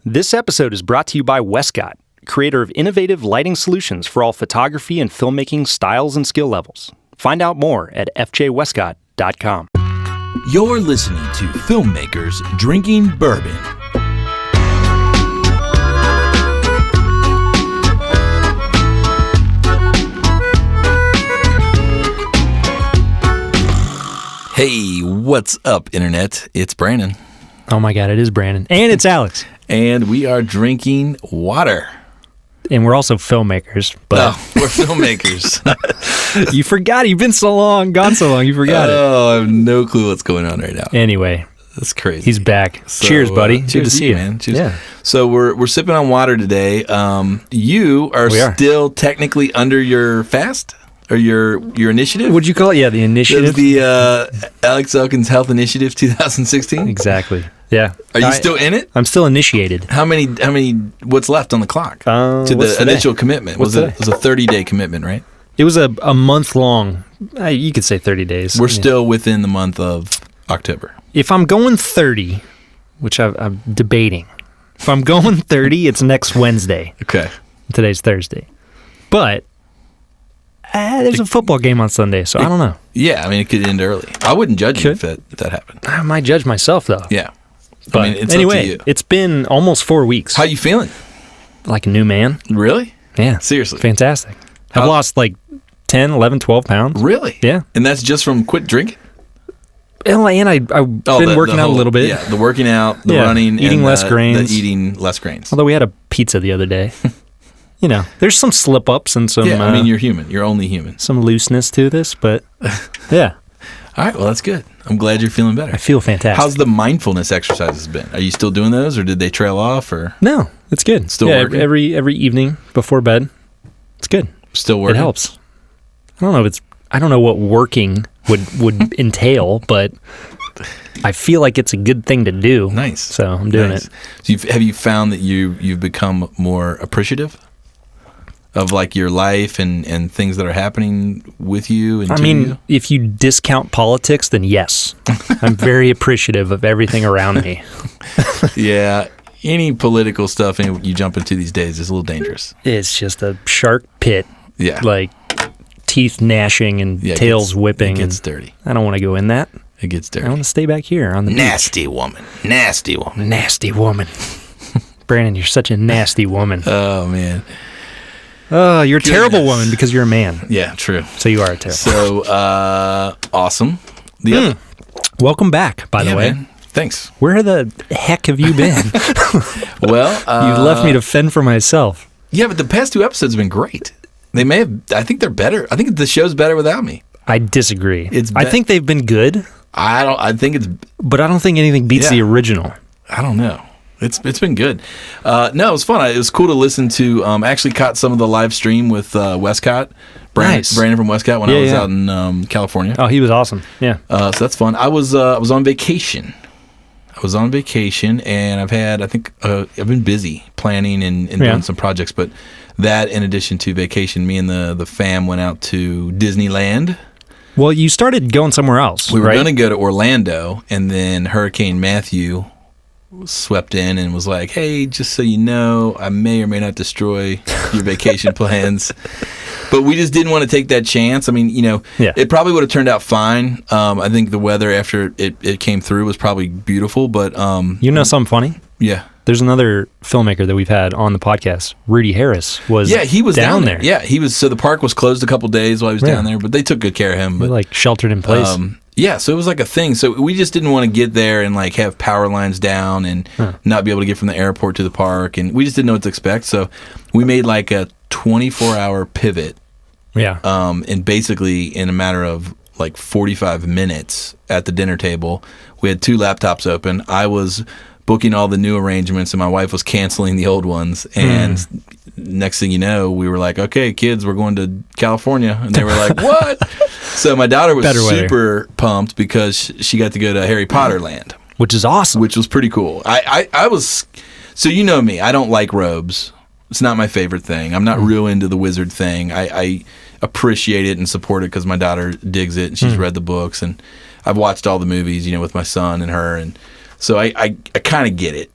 This episode is brought to you by Westcott, creator of innovative lighting solutions for all photography and filmmaking styles and skill levels. Find out more at fjwestcott.com. You're listening to Filmmakers Drinking Bourbon. Hey, what's up, Internet? It's Brandon. Oh my God, it is Brandon. And it's Alex. And we are drinking water. And we're also filmmakers. But we're filmmakers. You forgot. You've been so long, gone so long, you forgot it. Oh, I have no clue what's going on right now. Anyway. That's crazy. He's back. So, cheers, buddy. Cheers Good to see you, man. Cheers. Yeah. So we're sipping on water today. You are still technically under your fast? Or your initiative? What'd you call it? Yeah, the initiative. The Alex Elkins Health Initiative 2016? Exactly. Yeah. Are you still in it? I'm still initiated. How many, what's left on the clock? To the initial commitment. It was a 30-day commitment, right? It was a month long. You could say 30 days. We're still within the month of October. If I'm going 30, which I'm debating, if I'm going 30, it's next Wednesday. Okay. Today's Thursday. But there's a football game on Sunday, so I don't know. Yeah, I mean, it could end early. I wouldn't judge you if that happened. I might judge myself, though. Yeah. But it's anyway, up to you. It's been almost 4 weeks. How you feeling? Like a new man. Really? Yeah. Seriously? Fantastic. I've lost like 10, 11, 12 pounds. Really? Yeah. And that's just from quit drinking? And I've been working out a little bit. Yeah, the working out, the running, eating and less grains. The eating less grains. Although we had a pizza the other day. You know, there's some slip-ups and some... Yeah, I mean, you're human. You're only human. Some looseness to this, but yeah. All right, well, that's good. I'm glad you're feeling better. I feel fantastic. How's the mindfulness exercises been? Are you still doing those, or did they trail off? Or No, it's good. Still working? Every evening before bed, it's good. Still working? It helps. I don't know what working would entail, but I feel like it's a good thing to do. Nice. So I'm doing it. So have you found that you've become more appreciative of like your life and things that are happening with you? And you? If you discount politics, then yes. I'm very appreciative of everything around me. Yeah. Any political stuff you jump into these days is a little dangerous. It's just a shark pit. Yeah. Like teeth gnashing and tails whipping. It gets dirty. I don't want to go in that. It gets dirty. I want to stay back here on the Nasty beach. woman. Nasty woman. Nasty woman. Brandon, you're such a nasty woman. Oh, man. Oh, you're a terrible woman because you're a man. Yeah, true. So you are a terrible. So, awesome. Welcome back, by the way. Man. Thanks. Where the heck have you been? Well, you left me to fend for myself. Yeah, but the past 2 episodes have been great. They may have. I think they're better. I think the show's better without me. I disagree. I think they've been good. I think it's. But I don't think anything beats the original. I don't know. It's been good. No, it was fun. It was cool to listen to. I actually caught some of the live stream with Westcott. Brandon from Westcott when I was out in California. Oh, he was awesome. Yeah. So that's fun. I was on vacation. And I've been busy planning and doing some projects. But that, in addition to vacation, me and the fam went out to Disneyland. Well, you started going somewhere else. We were going to go to Orlando, and then Hurricane Matthew swept in and was like, hey, just so you know, I may or may not destroy your vacation plans. But we just didn't want to take that chance. I mean, it probably would have turned out fine. I think the weather after it came through was probably beautiful. But something funny? Yeah. There's another filmmaker that we've had on the podcast, Rudy Harris, he was down there. Yeah, he was. So the park was closed a couple days while he was down there, but they took good care of him. But like sheltered in place. Yeah, so it was like a thing. So we just didn't want to get there and like have power lines down and not be able to get from the airport to the park, and we just didn't know what to expect. So we made like a 24-hour pivot. Yeah. And basically in a matter of like 45 minutes at the dinner table, we had 2 laptops open. I was booking all the new arrangements and my wife was canceling the old ones. And next thing you know, we were like, okay, kids, we're going to California. And they were like, what? So my daughter was super pumped because she got to go to Harry Potter Land. Which is awesome. Which was pretty cool. I was, so you know me, I don't like robes. It's not my favorite thing. I'm not real into the wizard thing. I appreciate it and support it because my daughter digs it and she's read the books, and I've watched all the movies, with my son and her, and so I kind of get it.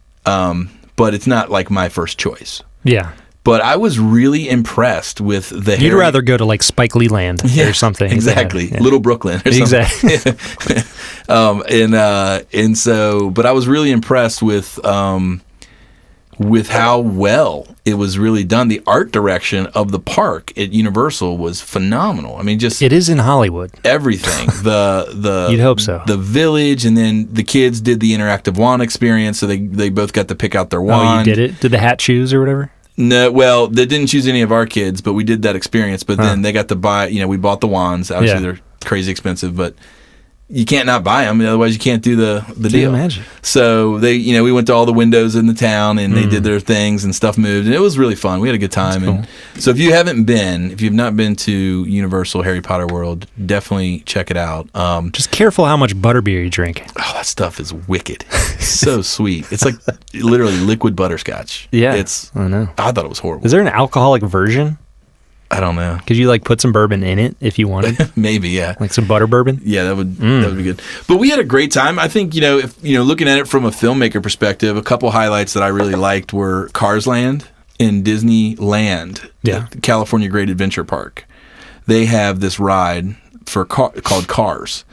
but it's not like my first choice. Yeah. But I was really impressed with the You'd rather go to like Spike Lee Land or something. Exactly. Yeah. Little Brooklyn or something. Exactly. And so, but I was really impressed with how well it was really done. The art direction of the park at Universal was phenomenal. I mean, just it is in Hollywood. Everything. The You'd hope so. The village, and then the kids did the interactive wand experience, so they both got to pick out their wand. Oh, you did it? Did the hat choose or whatever? No, well, they didn't choose any of our kids, but we did that experience. But then they got to buy, we bought the wands. Obviously, they're crazy expensive, but you can't not buy them. Otherwise, you can't do the deal. Imagine. So we went to all the windows in the town, and they did their things, and stuff moved, and it was really fun. We had a good time. Cool. And so if you've not been to Universal Harry Potter World, definitely check it out. Just careful how much butterbeer you drink. Oh, that stuff is wicked. It's so sweet. It's like literally liquid butterscotch. Yeah, I know. I thought it was horrible. Is there an alcoholic version? I don't know. Could you put some bourbon in it if you wanted? Maybe, yeah. Like some butter bourbon? Yeah, that would be good. But we had a great time. I think, if looking at it from a filmmaker perspective, a couple highlights that I really liked were Cars Land in Disneyland, the California Great Adventure Park. They have this ride called Cars,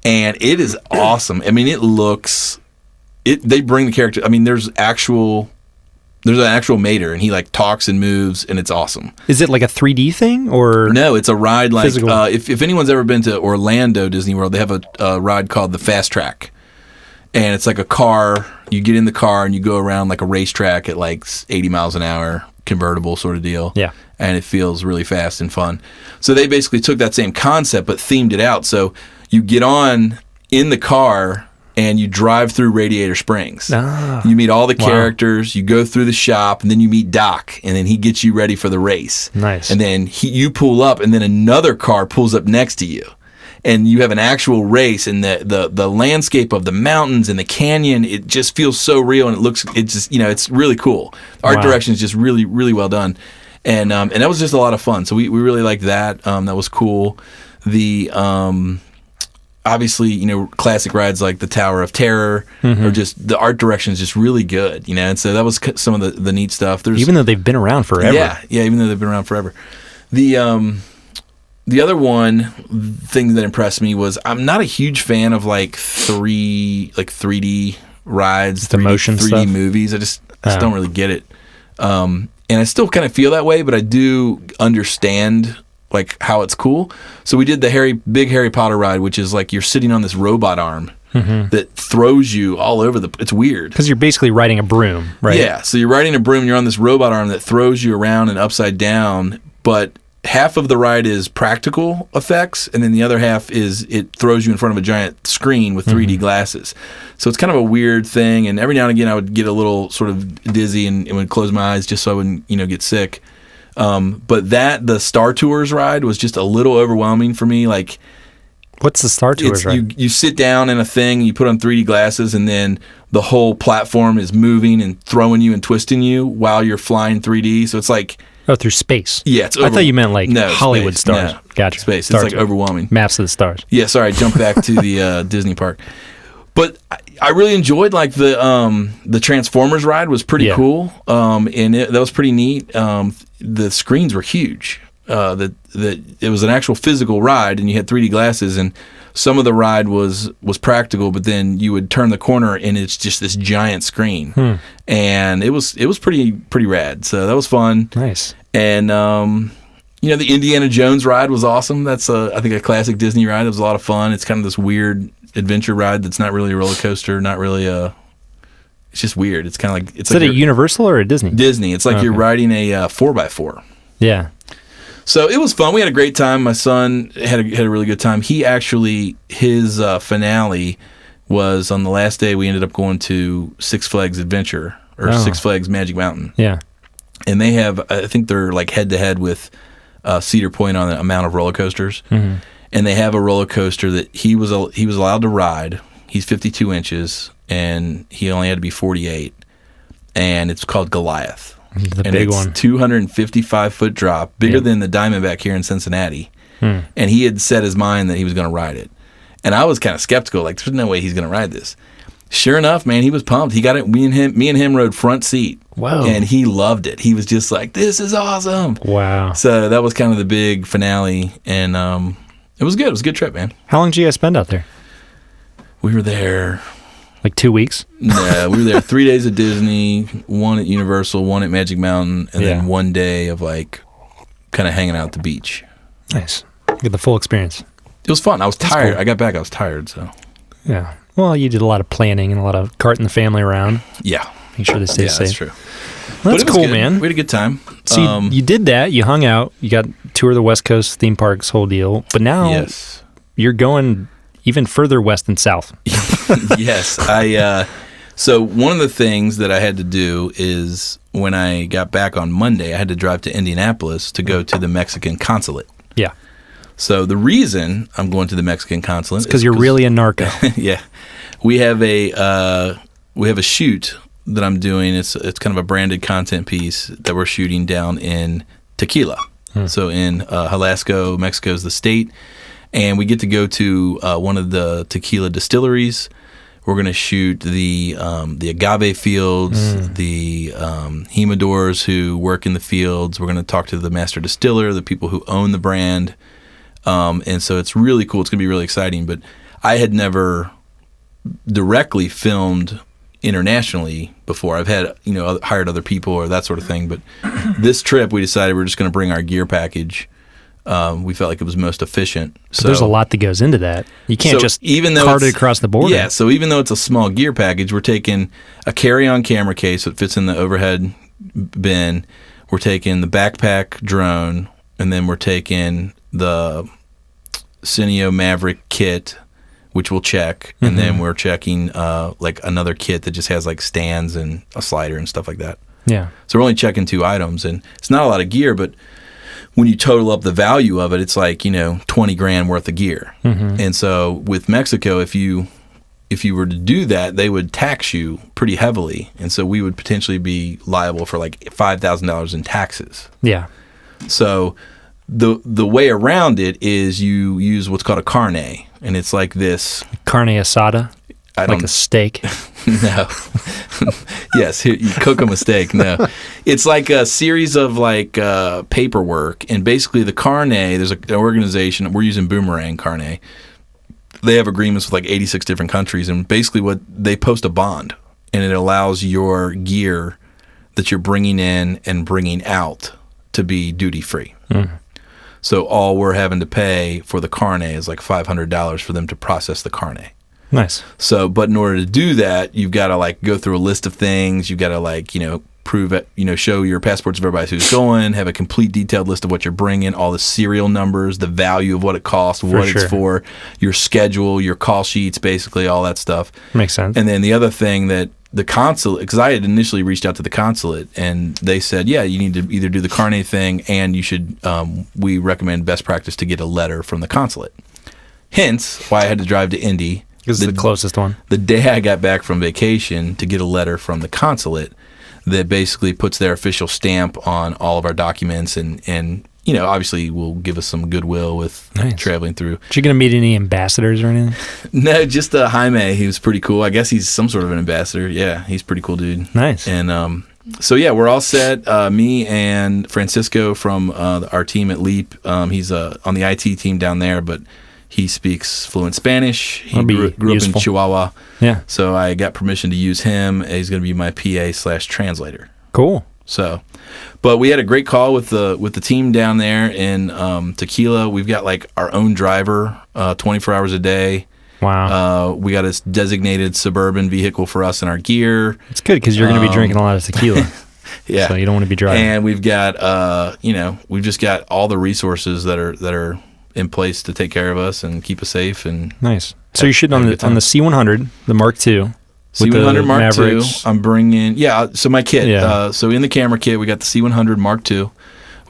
and it is awesome. I mean, they bring the character. I mean, there's an actual mater, and he talks and moves, and it's awesome. Is it like a 3D thing, or no? It's a ride like physical? If anyone's ever been to Orlando Disney World, they have a ride called the Fast Track, and it's like a car. You get in the car and you go around like a racetrack at 80 miles an hour, convertible sort of deal. Yeah, and it feels really fast and fun. So they basically took that same concept but themed it out. So you get on in the car and you drive through Radiator Springs. You meet all the characters, you go through the shop, and then you meet Doc, and then he gets you ready for the race. Nice. And then you pull up, and then another car pulls up next to you. And you have an actual race, and the landscape of the mountains and the canyon, it just feels so real, and it's really cool. Art direction is just really, really well done. And that was just a lot of fun. So we really liked that. That was cool. The obviously, classic rides like the Tower of Terror, or just the art direction is just really good, and so that was some of the neat stuff. Even though they've been around forever. Yeah, even though they've been around forever. The other thing that impressed me was I'm not a huge fan of 3D rides, the motion 3D stuff. movies. I just don't really get it. And I still kind of feel that way, but I do understand how it's cool. So we did the big Harry Potter ride, which is you're sitting on this robot arm that throws you all over it's weird. Because you're basically riding a broom, right? Yeah, so you're riding a broom, you're on this robot arm that throws you around and upside down, but half of the ride is practical effects, and then the other half is it throws you in front of a giant screen with 3D glasses. So it's kind of a weird thing, and every now and again I would get a little sort of dizzy and would close my eyes just so I wouldn't, get sick. But the Star Tours ride was just a little overwhelming for me. What's the Star Tours ride? You sit down in a thing, you put on 3D glasses, and then the whole platform is moving and throwing you and twisting you while you're flying 3D. So it's through space. Yeah, I thought you meant Hollywood space. stars. No, gotcha. Space. Star it's overwhelming. Maps of the stars. Yeah, sorry, I jumped back to the Disney park. But I really enjoyed the Transformers ride was pretty cool, and that was pretty neat. The screens were huge. That it was an actual physical ride, and you had 3D glasses, and some of the ride was practical, but then you would turn the corner and it's just this giant screen, and it was pretty rad. So that was fun. Nice. And the Indiana Jones ride was awesome. That's I think a classic Disney ride. It was a lot of fun. It's kind of this weird adventure ride that's not really a roller coaster, not really it's just weird. It's kind of Is it a Universal or a Disney? Disney. It's you're riding a 4x4. Yeah. So it was fun. We had a great time. My son had a really good time. He actually, his finale was on the last day. We ended up going to Six Flags Adventure or Six Flags Magic Mountain. Yeah. And they have, I think they're head to head with Cedar Point on the amount of roller coasters. And they have a roller coaster that he was allowed to ride. He's 52 inches and he only had to be 48. And it's called Goliath. The big one. 255-foot drop, bigger than the Diamondback here in Cincinnati. And he had set his mind that he was going to ride it. And I was kind of skeptical, there's no way he's going to ride this. Sure enough, man, he was pumped. He got it. Me and him rode front seat. Whoa. And he loved it. He was just like, this is awesome. Wow. So that was kind of the big finale. And it was good. It was a good trip, man. How long did you guys spend out there? We were there. Like 2 weeks? No, we were there 3 days at Disney, 1 at Universal, 1 at Magic Mountain, and then 1 day of like kind of hanging out at the beach. Nice. Get the full experience. It was fun. I was tired. Cool. I got back. I was tired. So yeah. Well, you did a lot of planning and a lot of carting the family around. Yeah. Make sure they stay safe. That's true. Well, that's cool, good. man. We had a good time. So you did that. You hung out. You got tour of the West Coast theme parks, whole deal. But now you're going even further west and south. Yes. So one of the things that I had to do is when I got back on Monday, I had to drive to Indianapolis to go to the Mexican consulate. Yeah. So the reason I'm going to the Mexican consulate is because you're really a narco. Yeah. We have a shoot that I'm doing. It's kind of a branded content piece that we're shooting down in Tequilla. So in Jalisco, Mexico is the state, and we get to go to one of the tequila distilleries. We're going to shoot the agave fields, the humidors who work in the fields. We're going to talk to the master distiller, the people who own the brand, and so it's really cool. It's going to be really exciting. But I had never directly filmed internationally before. I've had, hired other people or that sort of thing, but this trip we decided we're just going to bring our gear package. We felt like it was most efficient. So there's a lot that goes into that. You can't just cart it across the border. Yeah, so even though it's a small gear package, we're taking a carry-on camera case that fits in the overhead bin. We're taking the backpack drone, and then we're taking the Cineo Maverick kit, which we'll check, and then we're checking like another kit that just has like stands and a slider and stuff like that. Yeah. So we're only checking 2 items, and it's not a lot of gear, but when you total up the value of it, it's like, $20,000 worth of gear. And so with Mexico, if you were to do that, they would tax you pretty heavily, and so we would potentially be liable for like $5,000 in taxes. Yeah. So the way around it is you use what's called a carne, and it's like this carne asada, like a steak. No. Yes, you cook them a steak. No, it's like a series of like paperwork, and basically the carne. There's an organization. We're using Boomerang Carne. They have agreements with like 86 different countries, and basically what they post a bond, and it allows your gear that you're bringing in and bringing out to be duty free. So all we're having to pay for the carne is like $500 for them to process the carne. Nice. So, but in order to do that, you've got to like go through a list of things. You've got to like, prove it, show your passports of everybody who's going, have a complete detailed list of what you're bringing, all the serial numbers, the value of what it costs, it's for, your schedule, your call sheets, basically all that stuff. Makes sense. And then the other thing that the consulate, because I had initially reached out to the consulate and they said, yeah, you need to either do the carne thing and you should, we recommend best practice to get a letter from the consulate. Hence why I had to drive to Indy. This is the closest one. The day I got back from vacation to get a letter from the consulate that basically puts their official stamp on all of our documents and obviously will give us some goodwill with traveling through. Are you going to meet any ambassadors or anything? No, just Jaime. He was pretty cool. I guess he's some sort of an ambassador. Yeah, he's a pretty cool dude. Nice. And so, yeah, we're all set. Me and Francisco from our team at Leap, he's on the IT team down there, but he speaks fluent Spanish. He grew up in Chihuahua. Yeah. So I got permission to use him. He's going to be my PA/translator. Cool. So, but we had a great call with the team down there in Tequila. We've got like our own driver 24 hours a day. Wow. We got a designated suburban vehicle for us and our gear. It's good because you're going to be drinking a lot of tequila. Yeah. So you don't want to be driving. And we've got we've just got all the resources that are in place to take care of us and keep us safe. And nice. So you're shooting on the C100, the Mark II. C100 Mark II. I'm bringing, so my kit. Yeah. So in the camera kit, we got the C100 Mark II.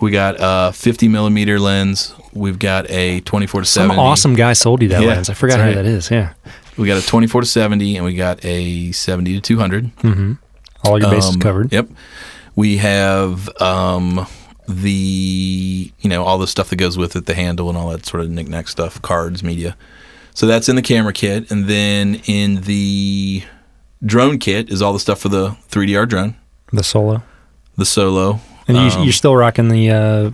We got a 50 millimeter lens. We've got a 24 to 70. Some awesome guy sold you that lens. I forgot who that is. Yeah. We got a 24 to 70 and we got a 70 to 200. Mm-hmm. All your bases covered. Yep. We have the all the stuff that goes with it, the handle and all that sort of knick-knack stuff, cards, media. So that's in the camera kit. And then in the drone kit is all the stuff for the 3DR drone, The Solo. the Solo. And you're still rocking the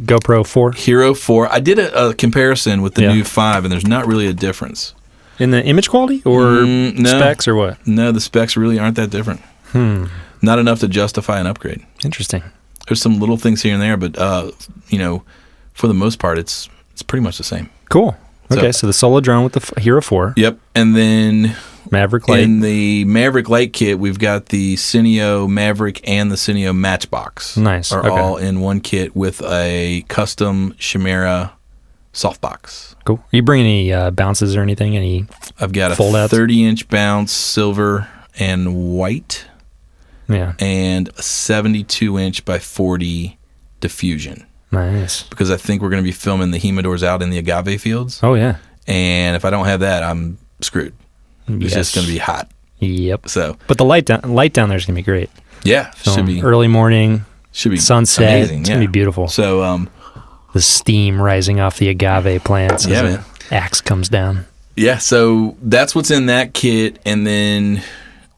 GoPro 4? Hero 4. I did a comparison with the Yeah. new 5, and there's not really a difference. In the image quality or No. specs or what? No, the specs really aren't that different. Not enough to justify an upgrade. Interesting. There's some little things here and there, but for the most part, it's pretty much the same. Cool. Okay, so the Solo drone with the Hero 4. Yep. And then Maverick Light. in the Maverick Light kit, we've got the Cineo Maverick and the Cineo Matchbox. Nice. Are Okay. all in one kit with a custom Chimera softbox. Cool. Are you bringing any bounces or anything? Any I've got a fold-outs? 30-inch bounce, silver and white, Yeah. and a 72-inch by 40 diffusion. Nice. Because I think we're going to be filming the Humidors out in the agave fields. Oh, yeah. And if I don't have that, I'm screwed. It's Yes. just going to be hot. Yep. So, But the light down there is going to be great. yeah, should be Early morning, sunset. amazing. It's Yeah. going to be beautiful. So, The steam rising off the agave plants Yeah, as man. the axe comes down. yeah, so that's what's in that kit. And then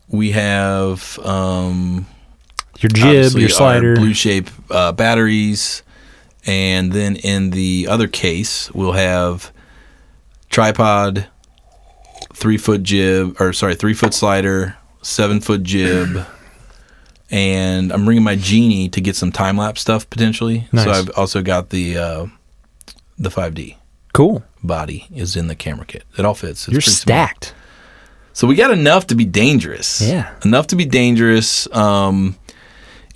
we have Your jib, obviously your slider. our blue shape batteries. And then in the other case, we'll have tripod, 3-foot slider, 7-foot jib, and I'm bringing my Genie to get some time lapse stuff potentially. Nice. So I've also got the 5D Cool. body is in the camera kit. It all fits. It's You're pretty small. stacked. So we got enough to be dangerous. Yeah. Enough to be dangerous. And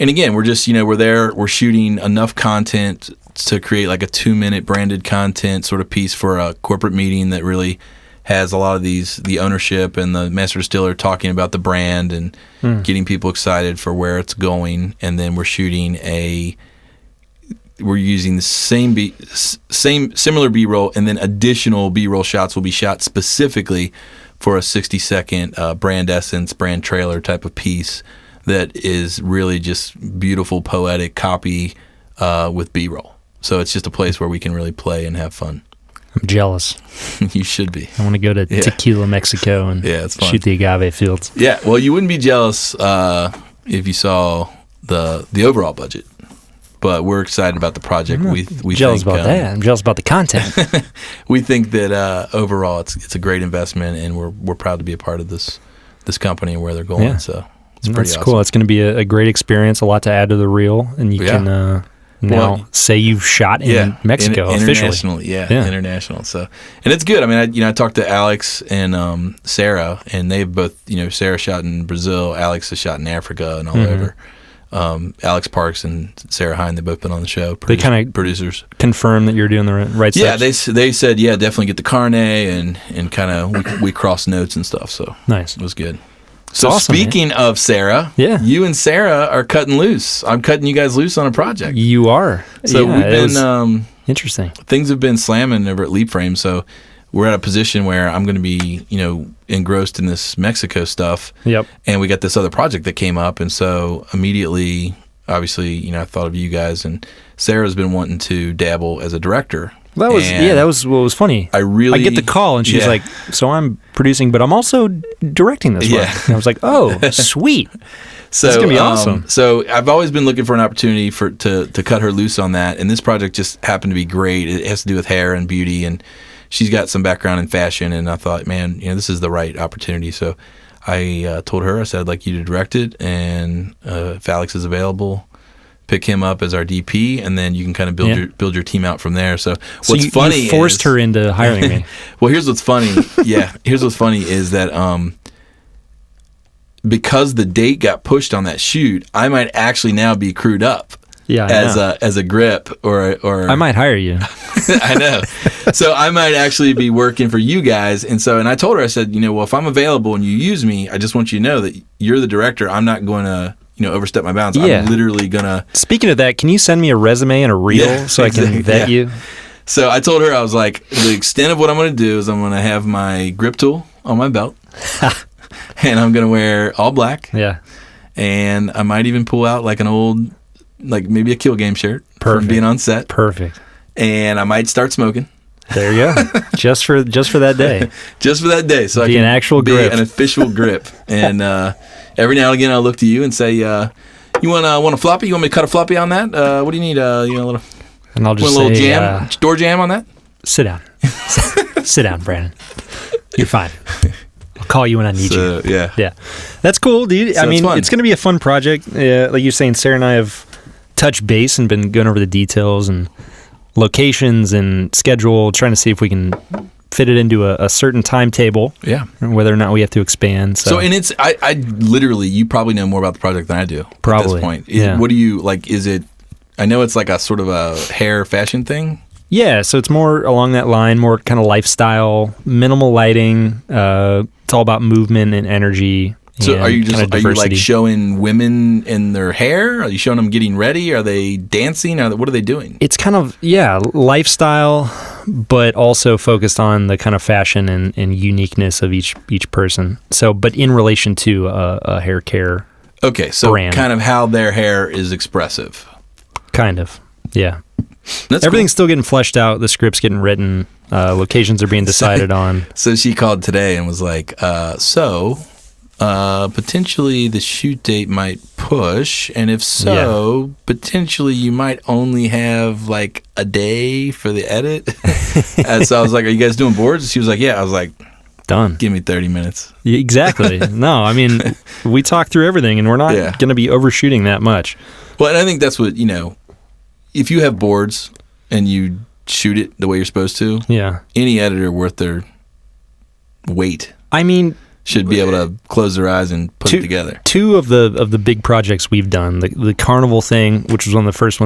again, we're just, we're there, we're shooting enough content to create like a 2-minute branded content sort of piece for a corporate meeting that really has a lot of the ownership and the master distiller talking about the brand and getting people excited for where it's going. And then we're shooting we're using the similar B-roll, and then additional B-roll shots will be shot specifically for a 60-second brand essence, brand trailer type of piece that is really just beautiful, poetic copy with B-roll. So it's just a place where we can really play and have fun. I'm jealous. You should be. I want to go to Tequilla, Mexico and it's fun. shoot the agave fields. Yeah, well, you wouldn't be jealous if you saw the overall budget. But we're excited about the project. We Jealous think, about that. I'm jealous about the content. We think that overall it's a great investment, and we're proud to be a part of this company and where they're going. Yeah. So it's pretty That's awesome. cool. It's going to be a great experience, a lot to add to the reel, and you can now say you've shot in Mexico officially. Internationally, international. So, and it's good. I mean, I talked to Alex and Sarah, and they've both, Sarah shot in Brazil, Alex has shot in Africa and all over. Alex Parks and Sarah Hine, they've both been on the show. They kind of producers confirm that you're doing the right steps. Yeah, they said definitely get the carnet and kind of we crossed notes and stuff. So nice. It was good. So awesome, speaking of Sarah, you and Sarah are cutting loose. I'm cutting you guys loose on a project. You are. So we've been interesting. Things have been slamming over at Leap Frame. So we're at a position where I'm going to be, engrossed in this Mexico stuff. Yep. And we got this other project that came up, and so immediately, obviously, I thought of you guys. And Sarah's been wanting to dabble as a director. That was what was funny. I get the call, and she's like, "So I'm producing, but I'm also directing this one." And I was like, "Oh, sweet." So it's gonna be awesome. So I've always been looking for an opportunity to cut her loose on that, and this project just happened to be great. It has to do with hair and beauty, and she's got some background in fashion, and I thought, man, this is the right opportunity. So I told her, I said, I'd like you to direct it, and if Alex is available, pick him up as our DP, and then you can kind of build your team out from there. So what's funny you forced her into hiring me. Well, here's what's funny. Here's what's funny is that because the date got pushed on that shoot, I might actually now be crewed up. Yeah, as a grip or I might hire you. I know. So I might actually be working for you guys. And I told her, I said, well, if I'm available and you use me, I just want you to know that you're the director. I'm not going to, overstep my bounds. I'm literally going to. Speaking of that, can you send me a resume and a reel so I can vet you? So I told her, I was like, the extent of what I'm going to do is I'm going to have my grip tool on my belt and I'm going to wear all black. Yeah. And I might even pull out like an old, like maybe a Kill Game shirt from being on set. Perfect. And I might start smoking. There you go. just for that day. Just for that day. So I can an actual grip. an official grip. And every now and again I'll look to you and say, you want a floppy? You want me to cut a floppy on that? What do you need? A little. And I'll just want a little say, jam, door jam on that. Sit down. Sit down, Brandon. You're fine. I'll call you when I need you. Yeah. Yeah. That's cool, dude. So I mean, it's fun. it's going to be a fun project. Like you're saying, Sarah and I have touched base and been going over the details and locations and schedule, trying to see if we can fit it into a certain timetable. Yeah. Whether or not we have to expand. So and it's, I literally, you probably know more about the project than I do Probably. at this point. Yeah. What do you, like, is it, I know it's like a sort of a hair fashion thing. Yeah, so it's more along that line, more kind of lifestyle, minimal lighting. It's all about movement and energy. So and are you kind of like diversity. showing women in their hair? Are you showing them getting ready? Are they dancing? What are they doing? It's kind of, lifestyle, but also focused on the kind of fashion and uniqueness of each person. So, but in relation to a hair care Okay, so brand. kind of how their hair is expressive. kind of, yeah. That's Everything's still getting fleshed out. The script's getting written. Locations are being decided on. cool. So she called today and was like, potentially the shoot date might push, and if so, potentially you might only have like a day for the edit. And so I was like, are you guys doing boards? She was like, yeah. I was like, Done. give me 30 minutes. Exactly. No, I mean, we talked through everything, and we're not Yeah. going to be overshooting that much. Well, and I think that's what, if you have boards and you shoot it the way you're supposed to, Yeah. any editor worth their weight I mean, should be able to close their eyes and put it together. Two of the big projects we've done, the Carnival thing, which was one of the first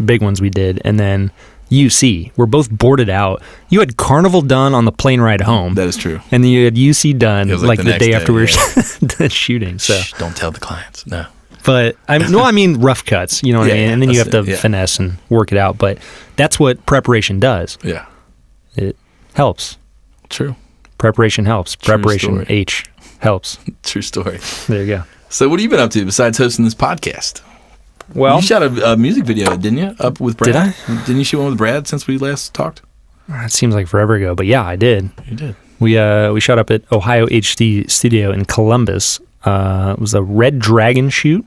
big ones we did, and then UC, were both boarded out. You had Carnival done on the plane ride home. That is true. And then you had UC done It was like like the the day next after we were day, done shooting. So, Shh, don't tell the clients. No. but I mean rough cuts, you know what I Yeah, mean? And then you that's have to it, yeah. finesse and work it out. But that's what preparation does. Yeah. It helps. True. Preparation helps. Preparation story. H helps. True story. There you go. So what have you been up to besides hosting this podcast? Well, You shot a music video, didn't you? Up with Brad. Did I? Didn't you shoot one with Brad since we last talked? it seems like forever ago, but yeah, I did. You did. We shot up at Ohio HD Studio in Columbus. It was a Red Dragon shoot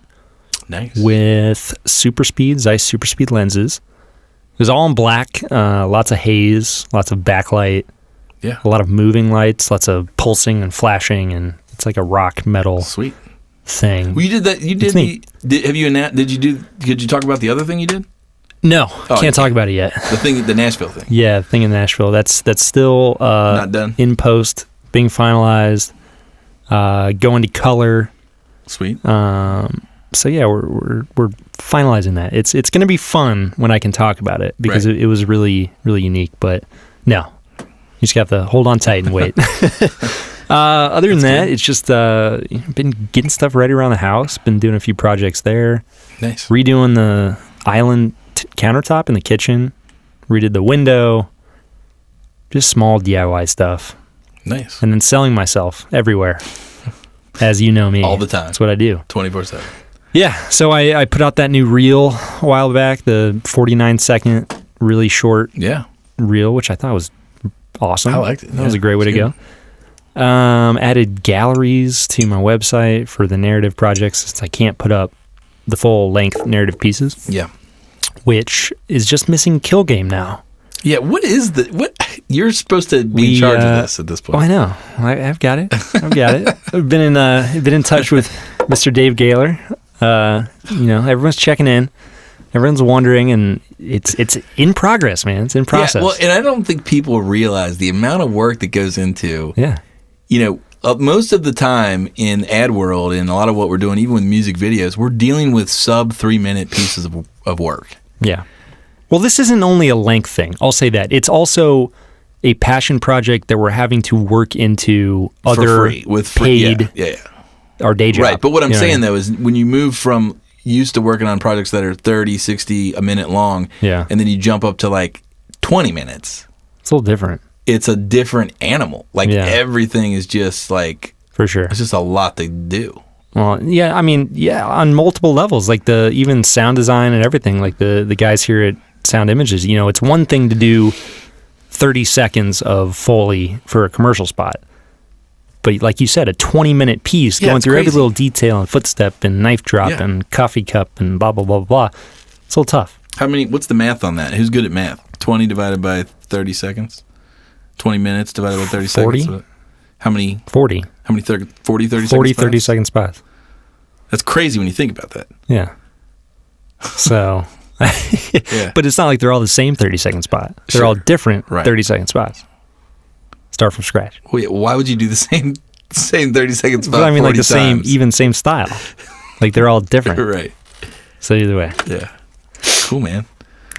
Nice. with Zeiss super speed lenses. It was all in black, lots of haze, lots of backlight, Yeah. a lot of moving lights, lots of pulsing and flashing, and it's like a rock metal Sweet. thing. Well, you did that. You It's did neat. have you did you talk about the other thing you did? No, Oh, can't talk about it yet. The Nashville thing. Yeah, the thing in Nashville. That's still Not done. in post, being finalized, going to color. Sweet. So yeah, we're finalizing that. It's going to be fun when I can talk about it because Right. it was really really unique. But no, you just got to hold on tight and wait. Other than that, it's just been getting stuff ready around the house. Been doing a few projects there. Nice. Redoing the island countertop in the kitchen. Redid the window. Just small DIY stuff. Nice. And then selling myself everywhere. As you know me. All the time. That's what I do. 24/7. Yeah, so I put out that new reel a while back, the 49-second, really short Yeah. reel, which I thought was awesome. I liked it. That was Yeah, a great way to it's go. Added galleries to my website for the narrative projects since I can't put up the full-length narrative pieces, Yeah. which is just missing Kill Game now. Yeah. What you're supposed to be in charge of this at this point. Oh, I know. I've got it. I've been in touch with Mr. Dave Gaylor. Everyone's checking in. Everyone's wondering, and it's in progress, man. It's in process. Yeah, well, and I don't think people realize the amount of work that goes into, Yeah. most of the time in ad world and a lot of what we're doing, even with music videos, we're dealing with sub 3-minute pieces of work. Yeah. Well, this isn't only a length thing. I'll say that. It's also a passion project that we're having to work into other For free, with free, paid yeah. our day job. Right, but what I'm You know saying I though is when you move from used to working on projects that are 30, 60, a minute long, Yeah. and then you jump up to like 20 minutes, it's a little different, it's a different animal. Like Yeah. everything is just like, for sure. it's just a lot to do. Well, yeah, I mean, yeah, on multiple levels, like even sound design and everything, like the guys here at Sound Images, it's one thing to do 30 seconds of Foley for a commercial spot. But like you said, a 20-minute piece going through every little detail and footstep and knife drop and coffee cup and blah, blah, blah, blah. It's a little tough. What's the math on that? Who's good at math? 20 divided by 30 seconds? 20 minutes divided by 30 40? seconds? How many? 40. How many 30 40, seconds? 30-second spots. That's crazy when you think about that. Yeah. So, but it's not like they're all the same 30-second spot. They're all different 30-second spots. Start from scratch. Wait, why would you do the same 30-second spot? But I mean, like the times? same style. Like they're all different. Right. So either way. Yeah. Cool, man.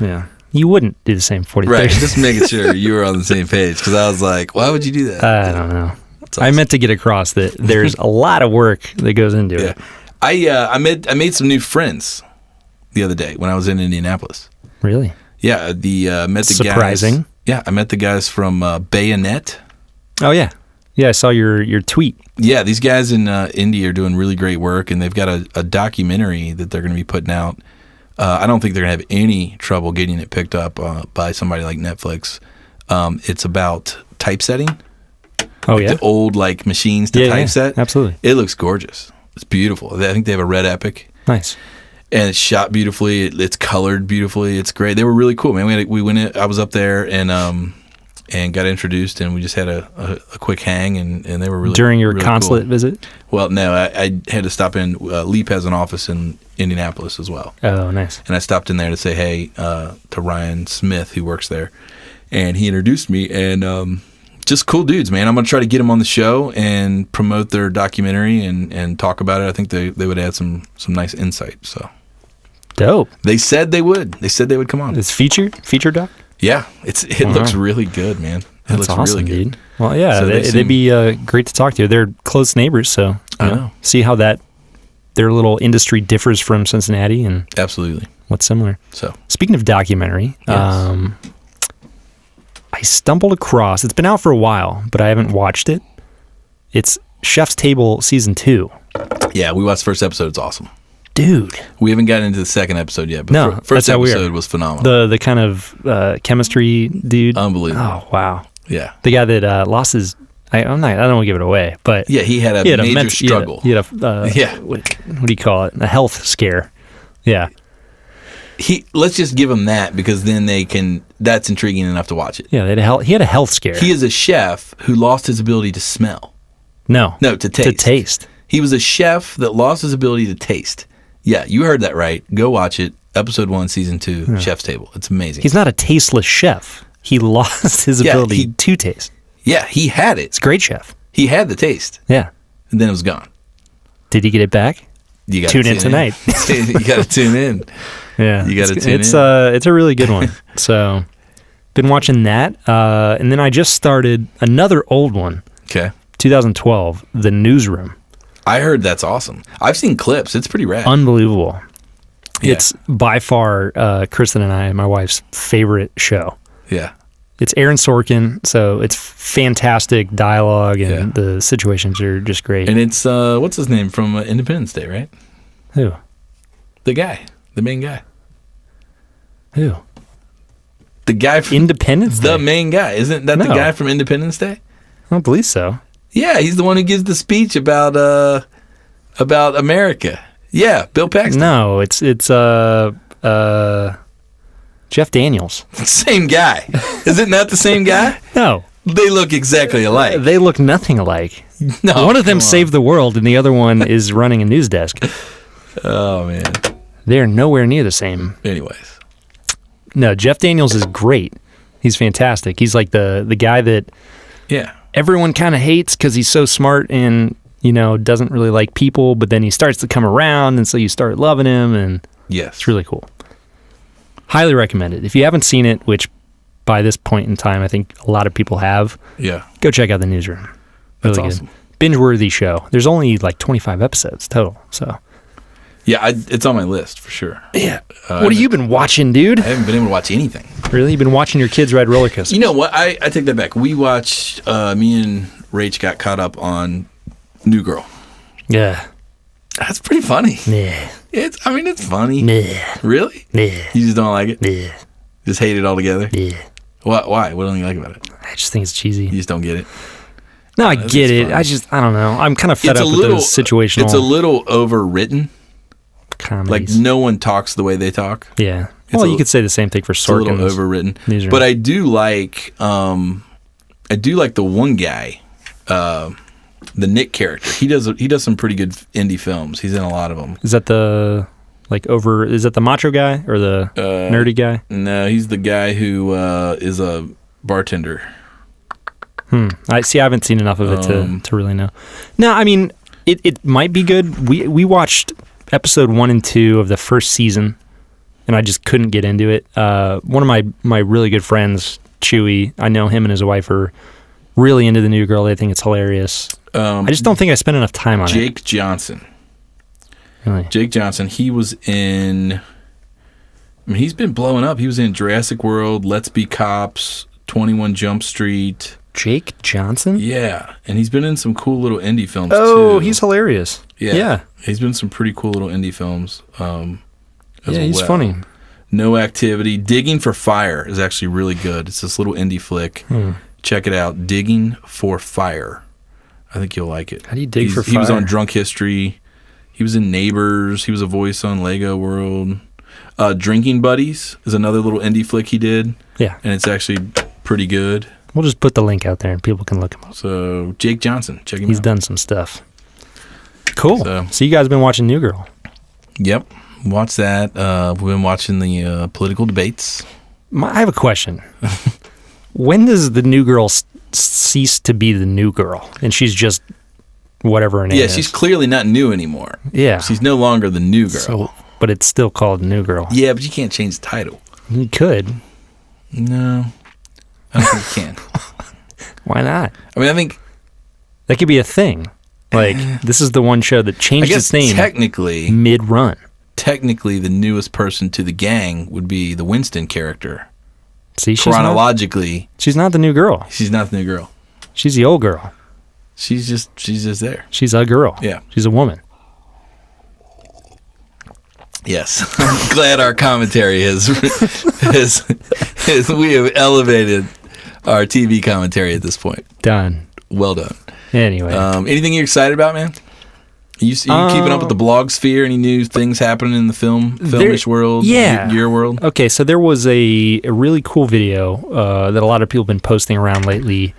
Yeah. You wouldn't do the same 40. Right. Just making sure you were on the same page, because I was like, why would you do that? I don't know. Awesome. I meant to get across that there's a lot of work that goes into it. I made some new friends the other day when I was in Indianapolis. Really? Yeah. Met the surprising. Guys. Yeah, I met the guys from Bayonet. Oh yeah, yeah. I saw your tweet. Yeah, these guys in Indy are doing really great work, and they've got a documentary that they're going to be putting out. I don't think they're going to have any trouble getting it picked up by somebody like Netflix. It's about typesetting. Oh yeah, the old machines to typeset. Yeah, absolutely. It looks gorgeous. It's beautiful. I think they have a Red Epic. Nice. And it's shot beautifully. It's colored beautifully. It's great. They were really cool, man. We went in. I was up there and got introduced, and we just had a quick hang, and they were really during your really consulate cool. visit. Well, no, I had to stop in. Leap has an office in Indianapolis as well. Oh, nice. And I stopped in there to say hey to Ryan Smith, who works there, and he introduced me, and just cool dudes, man. I'm gonna try to get them on the show and promote their documentary and talk about it. I think they would add some nice insight. So dope. They said they would. They said they would come on. It's feature doc. Yeah, it looks really good, man. That's looks awesome, really good. Dude. Well, yeah, so they'd be great to talk to. They're close neighbors, so I know. See how their little industry differs from Cincinnati and absolutely what's similar. So speaking of documentary, yes. I stumbled across. It's been out for a while, but I haven't watched it. It's Chef's Table Season 2. Yeah, we watched the first episode. It's awesome. Dude. We haven't gotten into the second episode yet, but no, first episode was phenomenal. The kind of chemistry dude. Unbelievable. Oh, wow. Yeah. The guy that lost his... I don't want to give it away, but... Yeah, he had a major struggle. He had a what do you call it? A health scare. Yeah. Let's just give him that, because then that's intriguing enough to watch it. Yeah, he had a health scare. He is a chef who lost his ability to smell. No, to taste. To taste. He was a chef that lost his ability to taste. Yeah, you heard that right. Go watch it. Episode 1, Season 2, Chef's Table. It's amazing. He's not a tasteless chef. He lost his ability to taste. Yeah, he had it. It's a great chef. He had the taste. Yeah. And then it was gone. Did he get it back? You gotta tune in tonight. You got to tune in. Yeah. You got to tune in. It's a really good one. So, been watching that. And then I just started another old one. Okay. 2012, The Newsroom. I heard that's awesome. I've seen clips. It's pretty rad. Unbelievable. Yeah. It's by far Kristen and I, my wife's favorite show. Yeah. It's Aaron Sorkin, so it's fantastic dialogue, and the situations are just great. And it's, what's his name from Independence Day, right? Who? The main guy. Who? The guy from Independence Day? The main guy. Isn't that the guy from Independence Day? I don't believe so. Yeah, he's the one who gives the speech about America. Yeah, Bill Paxton. No, it's Jeff Daniels. Same guy. Isn't that the same guy? No. They look exactly alike. They look nothing alike. No, one of them saved the world, and the other one is running a news desk. Oh, man. They're nowhere near the same. Anyways. No, Jeff Daniels is great. He's fantastic. He's like the guy that everyone kind of hates because he's so smart and, doesn't really like people, but then he starts to come around, and so you start loving him, and it's really cool. Highly recommend it. If you haven't seen it, which by this point in time, I think a lot of people have, go check out The Newsroom. That's awesome. Binge-worthy show. There's only like 25 episodes total, so... Yeah, it's on my list for sure. Yeah. What have you been watching, dude? I haven't been able to watch anything. Really? You've been watching your kids ride roller coasters? You know what? I take that back. We watched, me and Rach got caught up on New Girl. Yeah. That's pretty funny. Yeah. It's funny. Yeah. Really? Yeah. You just don't like it? Yeah. Just hate it altogether? Yeah. Why? What don't you like about it? I just think it's cheesy. You just don't get it? No, I get it. Fun. I don't know. I'm kind of fed up with those situational. It's a little overwritten. Comedies. Like no one talks the way they talk. Yeah. Well, you could say the same thing for Sorkin. It's a little overwritten. But I do like the one guy, the Nick character. He does some pretty good indie films. He's in a lot of them. Is that the macho guy or the nerdy guy? No, he's the guy who is a bartender. I haven't seen enough of it to really know. No, I mean it might be good. We watched episode 1 and 2 of the first season, and I just couldn't get into it. One of my really good friends, Chewy, I know him and his wife are really into the New Girl. They think it's hilarious. I just don't think I spent enough time on it. Jake Johnson. Really? Jake Johnson. He was in. I mean, he's been blowing up. He was in Jurassic World, Let's Be Cops, 21 Jump Street. Jake Johnson? Yeah, and he's been in some cool little indie films too. Oh, he's hilarious. Yeah. He's been in some pretty cool little indie films. He's funny. No Activity. Digging for Fire is actually really good. It's this little indie flick. Check it out. Digging for Fire. I think you'll like it. How do you dig for fire? He was on Drunk History. He was in Neighbors. He was a voice on Lego World. Drinking Buddies is another little indie flick he did. Yeah. And it's actually pretty good. We'll just put the link out there and people can look him up. So, Jake Johnson. Check him out. He's done some stuff. Cool. So you guys have been watching New Girl. Yep. Watch that. We've been watching the political debates. I have a question. When does the New Girl cease to be the New Girl? And she's just whatever her name is. Yeah, she's clearly not new anymore. Yeah. She's no longer the New Girl. But it's still called New Girl. Yeah, but you can't change the title. You could. No. I don't think you can. Why not? I mean, I think that could be a thing. Like, this is the one show that changed its name technically mid-run. Technically, the newest person to the gang would be the Winston character. See, chronologically, she's not the new girl. She's not the new girl. She's the old girl. She's just there. She's a girl. Yeah. She's a woman. Yes. I'm glad our commentary has we have elevated our TV commentary at this point. Done. Well done. Anyway. Anything you're excited about, man? Are you keeping up with the blog sphere? Any new things happening in the filmish world? Yeah. Your world? Okay, so there was a really cool video that a lot of people have been posting around lately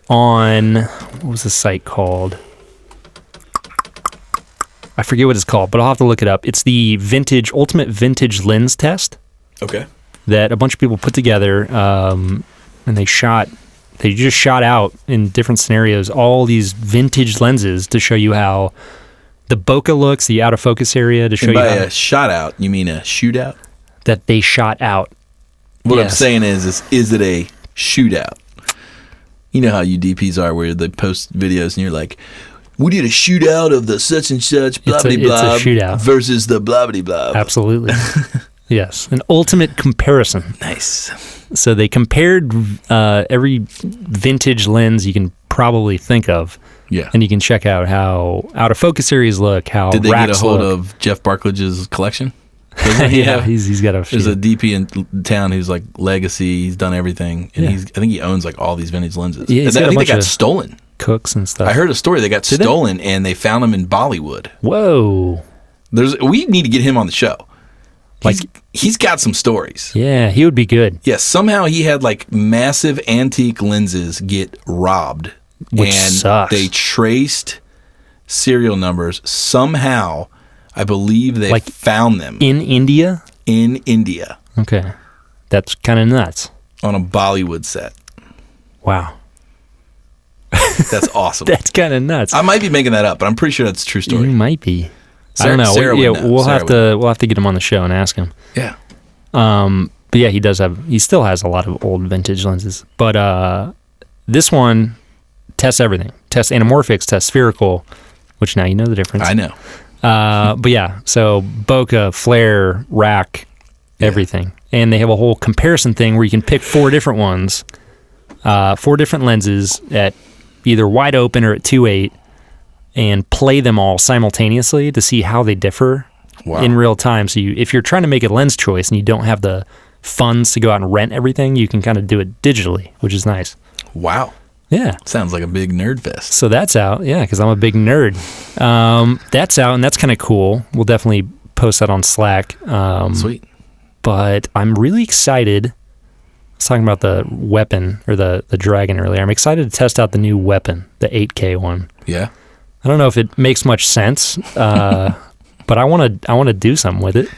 on, what was the site called? I forget what it's called, but I'll have to look it up. It's the ultimate vintage lens test. Okay. That a bunch of people put together, and they just shot out in different scenarios all these vintage lenses to show you how the bokeh looks, the out of focus area, to show you how a shot out, you mean a shootout? That they shot out. What I'm saying is it a shootout? You know how you DPs are, where they post videos and you're like, we did a shootout of the such and such blah blah blah versus the blah blah blah. Absolutely. Yes, an ultimate comparison. Nice. So they compared every vintage lens you can probably think of. Yeah. And you can check out how out of focus areas look, how did they get a hold look. of Jeff Bartledge's collection? Yeah, he's got a few. There's a DP in town who's like legacy. He's done everything, and I think he owns like all these vintage lenses. Yeah, I think they got stolen. Cooks and stuff. I heard a story they got stolen, and they found them in Bollywood. Whoa. We need to get him on the show. He's got some stories. Yeah, he would be good. Yeah, somehow he had like massive antique lenses get robbed. Which sucks. They traced serial numbers. Somehow, I believe they found them. In India? In India. Okay. That's kind of nuts. On a Bollywood set. Wow. That's awesome. That's kind of nuts. I might be making that up, but I'm pretty sure that's a true story. You might be. I don't know. We'll have to get him on the show and ask him. Yeah. But yeah, he still has a lot of old vintage lenses. But this one tests everything. Tests anamorphics, tests spherical, which now you know the difference. I know. But yeah, so bokeh, flare, rack, everything. And they have a whole comparison thing where you can pick 4 different ones, 4 different lenses at either wide open or at 2.8, and play them all simultaneously to see how they differ in real time. So if you're trying to make a lens choice and you don't have the funds to go out and rent everything, you can kind of do it digitally, which is nice. Wow. Yeah. Sounds like a big nerd fest. So that's out. Yeah, because I'm a big nerd. That's out, and that's kind of cool. We'll definitely post that on Slack. Sweet. But I'm really excited. I was talking about the weapon or the dragon earlier. I'm excited to test out the new weapon, the 8K one. Yeah. I don't know if it makes much sense, but I want to do something with it.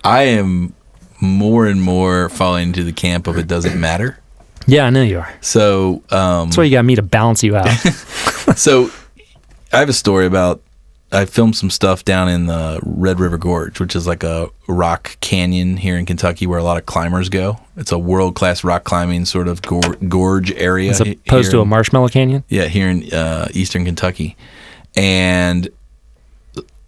I am more and more falling into the camp of it doesn't matter. Yeah, I know you are. So that's why you got me to balance you out. So I have a story about, I filmed some stuff down in the Red River Gorge, which is like a rock canyon here in Kentucky where a lot of climbers go. It's a world-class rock climbing sort of gorge area. As opposed to a marshmallow canyon? Yeah, here in eastern Kentucky. And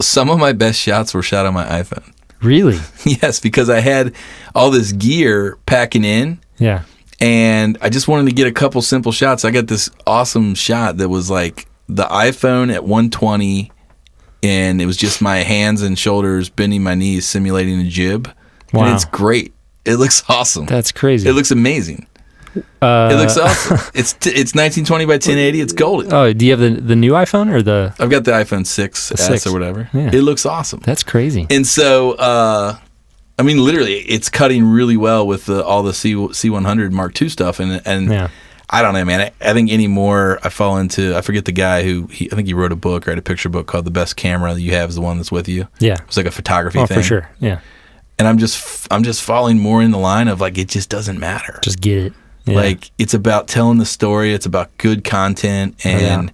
some of my best shots were shot on my iPhone. Really? Yes, because I had all this gear packing in. Yeah. And I just wanted to get a couple simple shots. I got this awesome shot that was like the iPhone at 120, and it was just my hands and shoulders bending my knees, simulating a jib. Wow. And it's great. It looks awesome. That's crazy. It looks amazing. It looks awesome. It's 1920 by 1080. It's golden. Oh, do you have the new iPhone or the? I've got the iPhone 6S or whatever. Yeah. It looks awesome. That's crazy. And so, I mean, literally, it's cutting really well with all the C100 Mark II stuff. And yeah. I don't know, man. I think anymore, I fall into, I forget the guy who, I think he wrote a book, right? A picture book called The Best Camera That You Have Is the One That's With You. Yeah. It's like a photography thing. Oh, for sure. Yeah. And I'm just falling more in the line of like, it just doesn't matter. Just get it. Yeah. Like, it's about telling the story. It's about good content. And,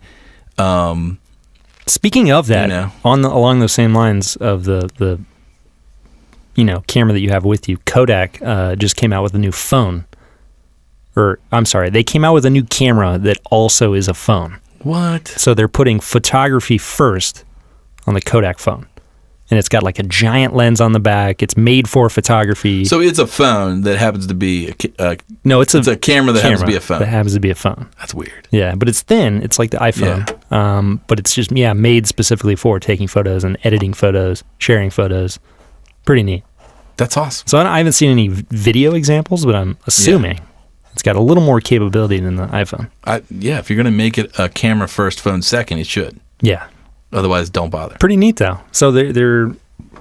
speaking of that, along those same lines of the camera that you have with you, Kodak just came out with a new phone. Or, I'm sorry, they came out with a new camera that also is a phone. What? So they're putting photography first on the Kodak phone. And it's got like a giant lens on the back. It's made for photography. So it's a phone that happens to be no, it's a camera that happens to be a phone. That happens to be a phone. That's weird. Yeah, but it's thin. It's like the iPhone. Yeah. But it's just made specifically for taking photos and editing photos, sharing photos. Pretty neat. That's awesome. So I haven't seen any video examples, but I'm assuming it's got a little more capability than the iPhone. If you're going to make it a camera first, phone second, it should. Yeah. Otherwise, don't bother. Pretty neat, though. So they're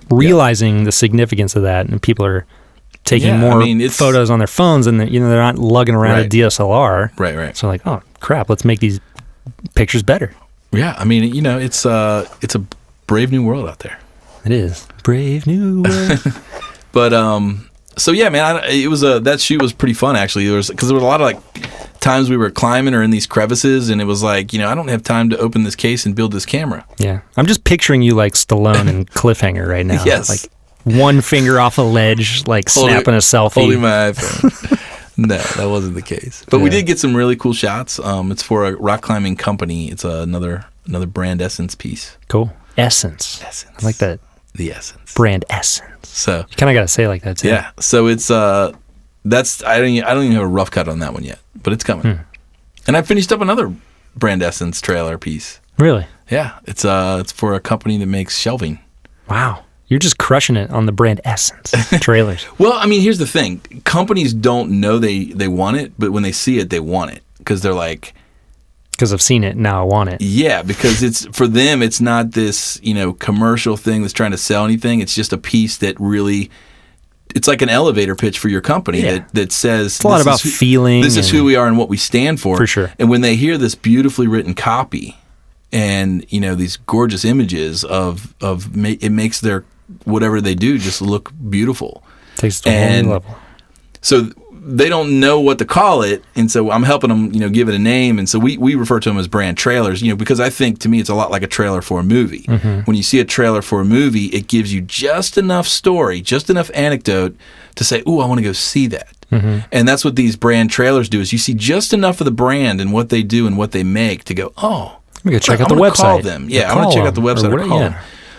realizing the significance of that, and people are taking more photos on their phones, and they're not lugging around a DSLR. Right. So like, oh crap, let's make these pictures better. Yeah, I mean, it's a brave new world out there. It is brave new world. But so yeah, man, it was that shoot was pretty fun actually. Because there was a lot of like times we were climbing or in these crevices, and it was like, I don't have time to open this case and build this camera. Yeah, I'm just picturing you like Stallone and Cliffhanger right now. Yes, like one finger off a ledge, like snapping a selfie, holding my iPhone. No, that wasn't the case. But we did get some really cool shots. It's for a rock climbing company. It's another brand Essence piece. Cool. Essence. I like that. The Essence. Brand Essence. So you kind of got to say it like that too. Yeah. So it's that's I don't even have a rough cut on that one yet, but it's coming. And I finished up another Brand Essence trailer piece. Really? Yeah. It's for a company that makes shelving. Wow. You're just crushing it on the Brand Essence trailers. Well, I mean, here's the thing. Companies don't know they want it, but when they see it, they want it because they're like, because I've seen it, now I want it. Yeah, because it's for them, it's not this, commercial thing that's trying to sell anything. It's just a piece that really, it's like an elevator pitch for your company that says it's a lot about feeling. This is who we are and what we stand for. For sure. And when they hear this beautifully written copy and, these gorgeous images it makes their whatever they do just look beautiful. Takes it to a whole new level. So they don't know what to call it, and so I'm helping them, give it a name, and so we refer to them as brand trailers, because I think to me it's a lot like a trailer for a movie. Mm-hmm. When you see a trailer for a movie, it gives you just enough story, just enough anecdote to say, "Ooh, I want to go see that." Mm-hmm. And that's what these brand trailers do: is you see just enough of the brand and what they do and what they make to go, "Oh, I'm gonna check out the website." Call them, I want to check out the website or call them.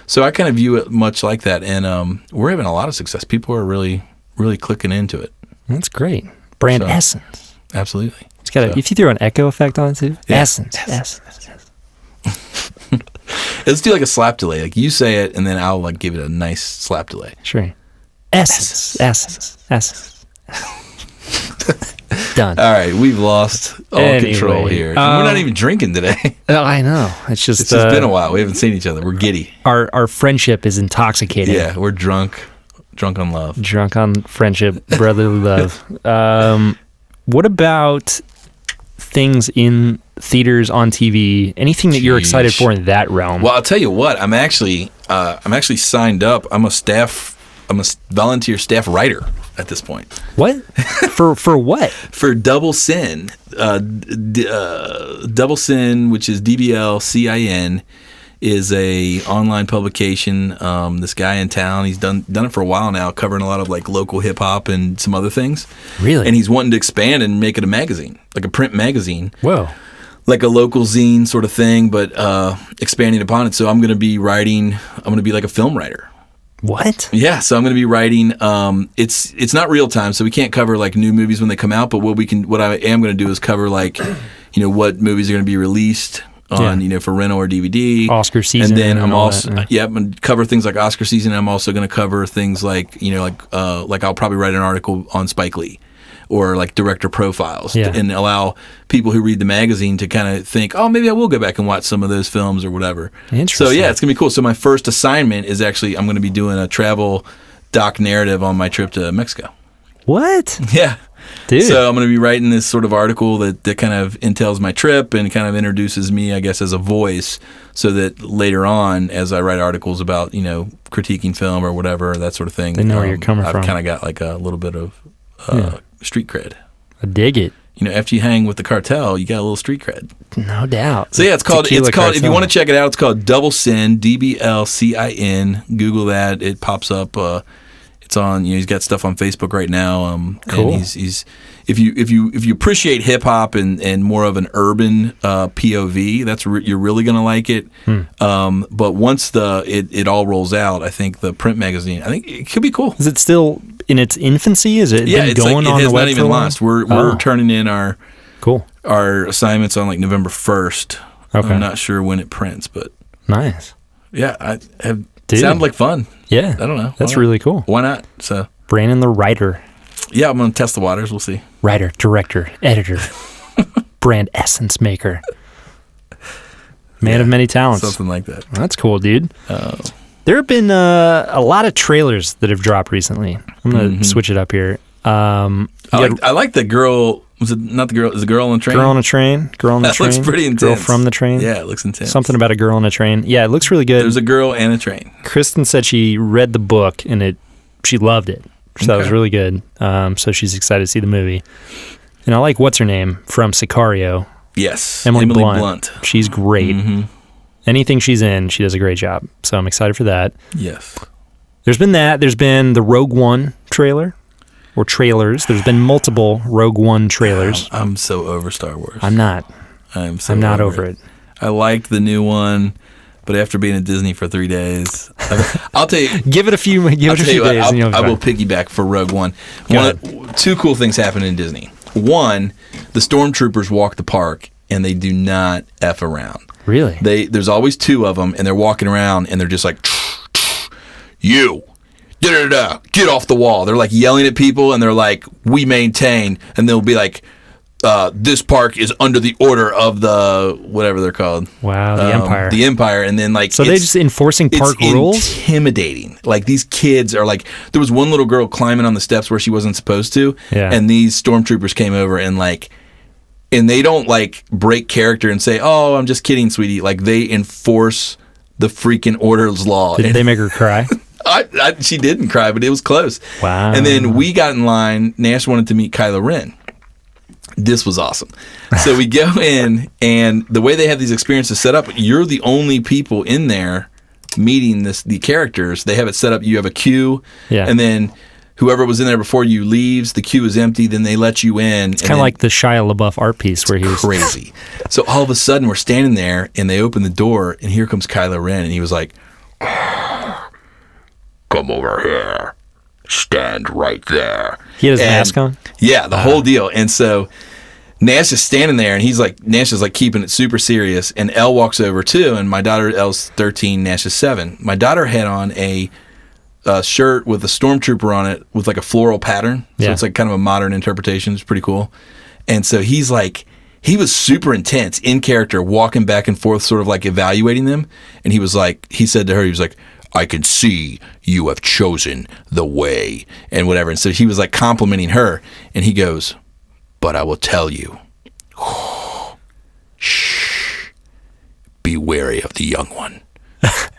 So I kind of view it much like that, and we're having a lot of success. People are really, really clicking into it. That's great. Brand Essence. Absolutely. It's got if you throw an echo effect on it too. Yeah. Essence. Let's do like a slap delay. Like you say it, and then I'll like give it a nice slap delay. Sure. Essence. Done. All right, we've lost all control here. And we're not even drinking today. I know. It's just been a while. We haven't seen each other. We're giddy. Our friendship is intoxicating. Yeah, we're drunk. Drunk on love. Drunk on friendship, brotherly love. What about things in theaters, on TV? Anything that you're excited for in that realm? Well, I'll tell you what. I'm actually signed up. I'm a volunteer staff writer at this point. What? For what? For Double Sin. Double Sin, which is DBLCIN, is a online publication. This guy in town, he's done it for a while now, covering a lot of like local hip hop and some other things. Really? And he's wanting to expand and make it a magazine, like a print magazine. Whoa. Like a local zine sort of thing, but expanding upon it. So I'm going to be writing. I'm going to be like a film writer. What? Yeah, so I'm going to be writing. It's not real time, so we can't cover like new movies when they come out. But what I am going to do is cover like, what movies are going to be released on, for rental or DVD. Oscar season. And then I'm also I'm going to cover things like Oscar season. I'm also going to cover things like like I'll probably write an article on Spike Lee, or like director profiles, and allow people who read the magazine to kind of think, oh, maybe I will go back and watch some of those films or whatever. Interesting. So yeah, it's gonna be cool. So my first assignment is actually I'm gonna be doing a travel doc narrative on my trip to Mexico. What? Yeah. Dude. So I'm going to be writing this sort of article that kind of entails my trip and kind of introduces me, I guess, as a voice, so that later on, as I write articles about, critiquing film or whatever, that sort of thing, they know where you're coming from. I've kind of got like a little bit of street cred. I dig it. After you hang with the cartel, you got a little street cred. No doubt. So yeah, it's called, Cartel. if you want to check it out, it's called Double Sin, DBLCIN. Google that. It pops up. It's on, he's got stuff on Facebook right now. Cool. And he's if you appreciate hip hop and more of an urban POV, you're really gonna like it. But once it all rolls out, I think the print magazine, I think it could be cool. Is it still in its infancy? Is it been going on the web? It's not even launched. We're turning in our assignments on like November 1st. Okay. I'm not sure when it prints, but nice. Yeah, sounded like fun. Yeah. I don't know. That's really cool. Why not? So Brandon the writer. Yeah, I'm going to test the waters. We'll see. Writer, director, editor, brand essence maker. Man of many talents. Something like that. That's cool, dude. There have been a lot of trailers that have dropped recently. I'm going to switch it up here. I like the girl. Was it not the girl? Is the girl on the train? Girl on a train. Girl on the train. That looks pretty intense. Girl from the train. Yeah, it looks intense. Something about a girl on a train. Yeah, it looks really good. There's a girl and a train. Kristen said she read the book and she loved it. So that was really good. So she's excited to see the movie. And I like what's her name from Sicario. Yes, Emily Blunt. She's great. Mm-hmm. Anything she's in, she does a great job. So I'm excited for that. Yes. There's been that. There's been the Rogue One trailer. Or trailers. There's been multiple Rogue One trailers. I'm so over Star Wars. I'm not. I'm not over it. I liked the new one, but after being at Disney for 3 days, I'll tell you. Give it a few days. I will piggyback for Rogue One. Two cool things happen in Disney. One, the stormtroopers walk the park and they do not F around. Really? There's always two of them, and they're walking around and they're just like, you. Da-da-da, get off the wall. They're like yelling at people, and they're like, we maintain, and they'll be like, this park is under the order of the whatever they're called. Wow, the Empire. The Empire, and then like, so they're just enforcing park rules. It's intimidating. Like these kids are like, there was one little girl climbing on the steps where she wasn't supposed to, and these stormtroopers came over and they don't like break character and say, oh, I'm just kidding, sweetie. Like they enforce the freaking order's law. Did they make her cry? She didn't cry, but it was close. Wow. And then we got in line. Nash wanted to meet Kylo Ren. This was awesome. So we go in, and the way they have these experiences set up, you're the only people in there meeting the characters. They have it set up. You have a queue, and then whoever was in there before you leaves, the queue is empty. Then they let you in. It's kind of like the Shia LaBeouf art piece where he was crazy. So all of a sudden, we're standing there, and they open the door, and here comes Kylo Ren, and he was like, come over here. Stand right there. He had his mask on? Yeah, the whole deal. And so Nash is standing there, and Nash is like keeping it super serious. And Elle walks over too, and my daughter, Elle's 13, Nash is 7. My daughter had on a a shirt with a stormtrooper on it with like a floral pattern. So Yeah. it's like kind of a modern interpretation. It's pretty cool. And so he was super intense in character, walking back and forth, sort of like evaluating them. And he said to her, he was like, I can see you have chosen the way and whatever. And so he was like complimenting her, and he goes, but I will tell you, shh, be wary of the young one.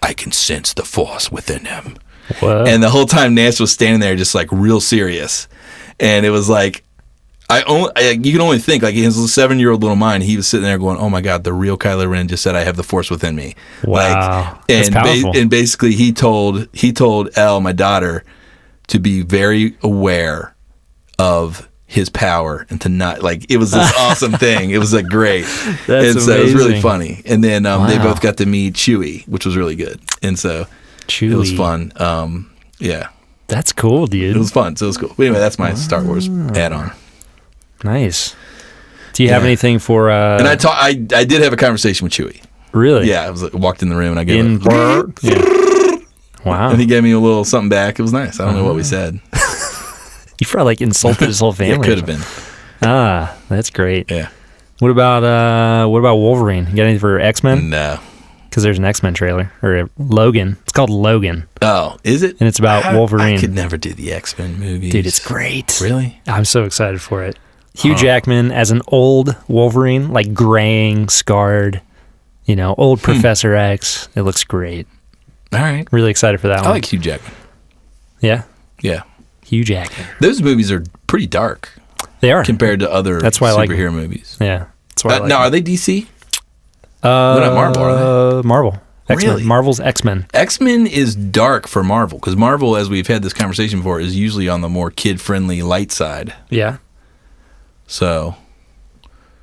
I can sense the force within him. Whoa. And the whole time Nash was standing there just like real serious. And it was like, you can only think, like, his 7-year-old little mind, he was sitting there going, oh my God, the real Kylo Ren just said I have the force within me. Wow. Like, That's powerful. and basically he told Elle, my daughter, to be very aware of his power and to not, like, it was this awesome thing. It was like great. That's and so it was really amazing. funny. And then they Wow. both got to meet Chewie, which was really good. And so Chewie. it was fun. Yeah, That's cool, dude. it was fun. So it was cool. But anyway, that's my Star Wars add-on. Nice. Do you have Yeah. anything for? And I did have a conversation with Chewie. Really? Yeah, I was like, walked in the room and I gave In him, yeah. Wow. and he gave me a little something back. It was nice. I don't know what we said. You probably like insulted his whole Yeah, family. it could have been. Ah, that's great. Yeah. What about Wolverine? You got anything for X-Men? No. Because there's an X-Men trailer or a Logan. It's called Logan, Oh, is it? and it's about Wolverine. I could never do the X-Men movies. Dude, it's great. Really? I'm so excited for it. Hugh Jackman as an old Wolverine, like graying, scarred, old Professor X. It looks great. All right. Really excited for that I one. like Hugh Jackman. Yeah, Yeah. Hugh Jackman. Those movies are pretty dark They are. compared to other That's why I like superhero movies. Yeah, that's why I like now, them. are they DC? They're not Marvel, are they? Marvel. X-Men. Really? Marvel's X-Men. X-Men is dark for Marvel because Marvel, as we've had this conversation before, is usually on the more kid-friendly light side. Yeah. So,